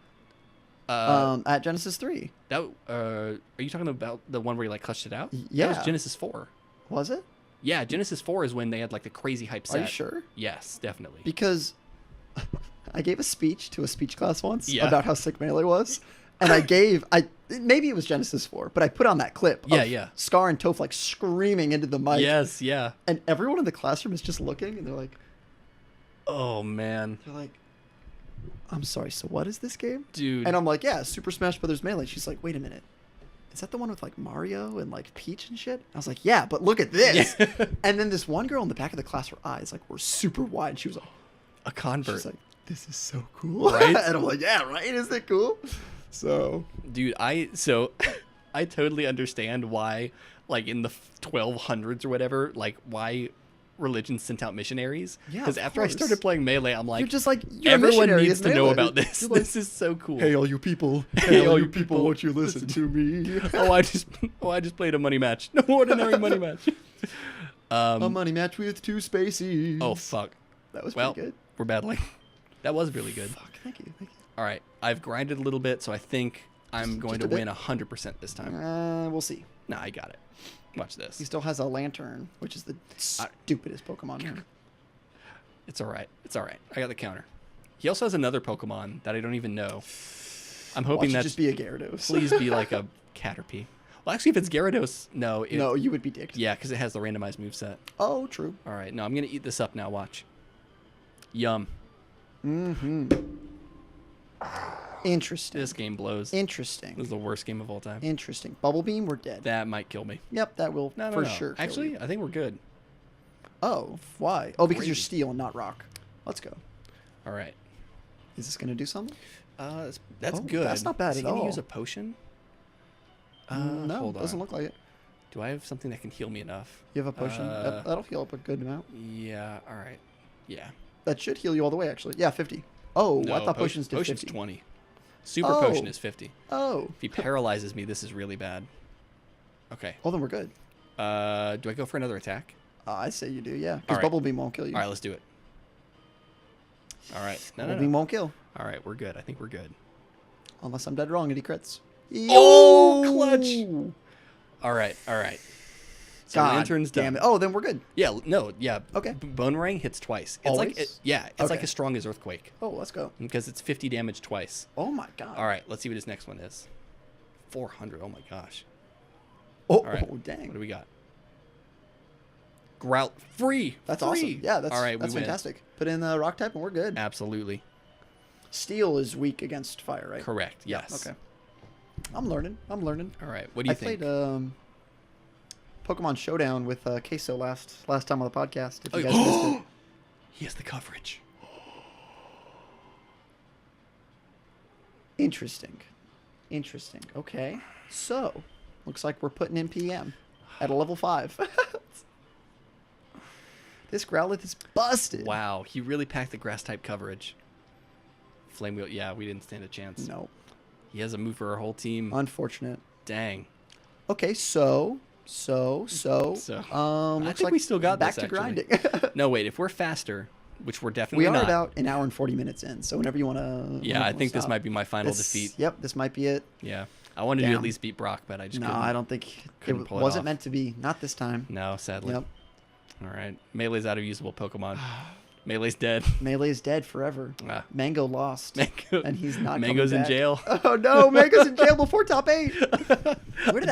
At Genesis 3. That are you talking about the one where he, like, clutched it out? Yeah. That was Genesis 4. Was it? Yeah, Genesis 4 is when they had, like, the crazy hype set. Are you sure? Yes, definitely. Because I gave a speech to a speech class once about how sick Melee was. And maybe it was Genesis 4, but I put on that clip of Scar and Toph, like, screaming into the mic. Yes, yeah. And everyone in the classroom is just looking, and they're like... Oh, man. They're like, I'm sorry, so what is this game? Dude. And I'm like, yeah, Super Smash Brothers Melee. She's like, wait a minute. Is that the one with, like, Mario and, like, Peach and shit? I was like, yeah, but look at this. Yeah. And then this one girl in the back of the class, her eyes, like, were super wide. And she was like... A convert. She's like, this is so cool. Right? And I'm like, yeah, right? Isn't it cool? So... Dude, I totally understand why, like, in the 1200s or whatever, like, why religion sent out missionaries. Yeah, because after I started playing Melee, I'm like, you're just like, everyone needs to know about this. Like, this is so cool. Hey, all you people. Hey, all you people, won't you listen to me? I just played a money match. No ordinary money match. A money match with 2 spacies. Oh, fuck. That was pretty good. We're battling. That was really good. Fuck, thank you. All right, I've grinded a little bit, so I think I'm going to win 100% this time. We'll see. Nah, I got it. Watch this. He still has a lantern, which is the stupidest Pokemon here. It's all right. It's all right. I got the counter. He also has another Pokemon that I don't even know. I'm hoping that's just be a Gyarados. Please be like a Caterpie. Well, actually, if it's Gyarados, no. No, you would be dicked. Yeah, because it has the randomized moveset. Oh, true. All right, no, I'm going to eat this up now. Watch. Yum. Mm-hmm. Interesting. This game blows. Interesting. This is the worst game of all time. Interesting. Bubble Beam, we're dead. That might kill me. Yep, that will for sure. Actually, I think we're good. Oh, why? Oh, because you're Crazy. steel and not rock. Let's go. All right. Is this gonna do something? That's Oh, good. that's not bad Is he at gonna all. use a potion? No, Hold doesn't on. look like it. Do I have something that can heal me enough? You have a potion. That'll heal up a good amount. Yeah. All right. Yeah. That should heal you all the way, actually. Yeah, 50. Oh, No, I thought potions did potion's 50. 20. Super Oh. potion is 50. Oh. If he paralyzes me, this is really bad. Okay. Well, then we're good. Do I go for another attack? I say you do, yeah. All Because right. Bubble Beam won't kill you. All right, let's do it. All right. No, Bubble no, Beam no. won't kill. All right, we're good. I think we're good. Unless I'm dead wrong and he crits. Oh, clutch. All right. All right. So God Lantern's done. damn it. Oh, then we're good. Yeah, no, yeah. Okay. Boomerang hits twice. It's Always? like it's like Okay. as strong as Earthquake Oh, let's go. because it's 50 damage twice. Oh my god. All right, let's see what his next one is. 400. Oh my gosh. Oh, All right. oh dang. What do we got? Grout free. That's Free. awesome. Yeah, that's all right. that's we win. fantastic. Put in the rock type and we're good. Absolutely Steel is weak against fire, right? correct. Yeah, Yes. okay. I'm learning. All right. What do you I think? played Pokemon Showdown with Queso last time on the podcast. If you Oh, guys missed it. He has the coverage. Interesting. Okay. So, looks like we're putting in PM at a level 5. This Growlithe is busted. Wow, he really packed the grass type coverage. Flame Wheel. Yeah, we didn't stand a chance. No. He has a move for our whole team. Unfortunate. Dang. Okay, so. I looks think like we still got back this, to actually. grinding. No, wait. If we're faster, which we're definitely We are not. about an hour and 40 minutes in, so whenever you want to. Yeah, I think this might be my final defeat. Yep, this might be it. Yeah, I wanted to Damn. at least beat Brock, but I just No, couldn't. I don't think couldn't it pull it wasn't off. meant to be. Not this time. No, sadly. Yep. All right, Melee's out of usable Pokemon. Melee's dead. Melee's dead forever. Ah. Mango lost. Mango, And he's not Mango's coming in back. jail. Oh no, Mango's in jail before top 8. Where did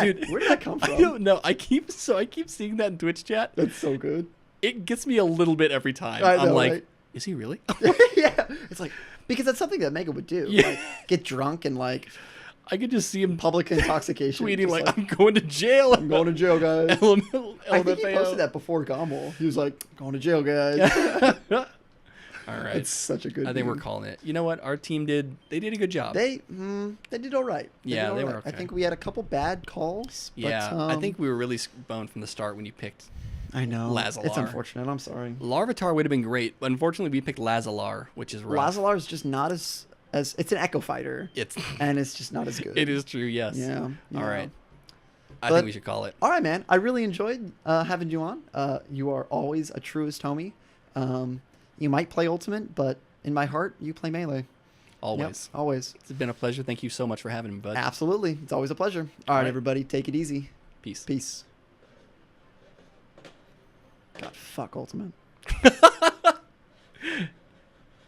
that come from? I don't know. I keep seeing that in Twitch chat. That's so good. It gets me a little bit every time. I know, I'm like, right? is he really? Yeah, it's like because that's something that Mango would do. Yeah. Like, get drunk and like I could just see him public intoxication. tweeting Just like, I'm going to jail. I'm going to jail, guys. LMFAO. I think he posted that before Gumbie. He was like, going to jail, guys. All right. It's such a good I think we're meme. calling it. You know what? Our team did a good job. They did all right. Yeah, did they all were right. I okay. think we had a couple bad calls. Yeah, but, I think we were really boned from the start when you picked I know. Lazalar. It's unfortunate. I'm sorry. Larvitar would have been great, but unfortunately we picked Lazalar, which is rough. Lazalar is just not as it's an Echo Fighter, It's and it's just not as good. it is true, yes. Yeah. All right. I But- think we should call it. All right, man. I really enjoyed having you on. You are always a truest homie. You might play Ultimate, but in my heart, you play Melee. Always. Yep, always. It's been a pleasure. Thank you so much for having me, bud. Absolutely. It's always a pleasure. All right, right. everybody. Take it easy. Peace. Peace. God, fuck Ultimate.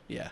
Yeah.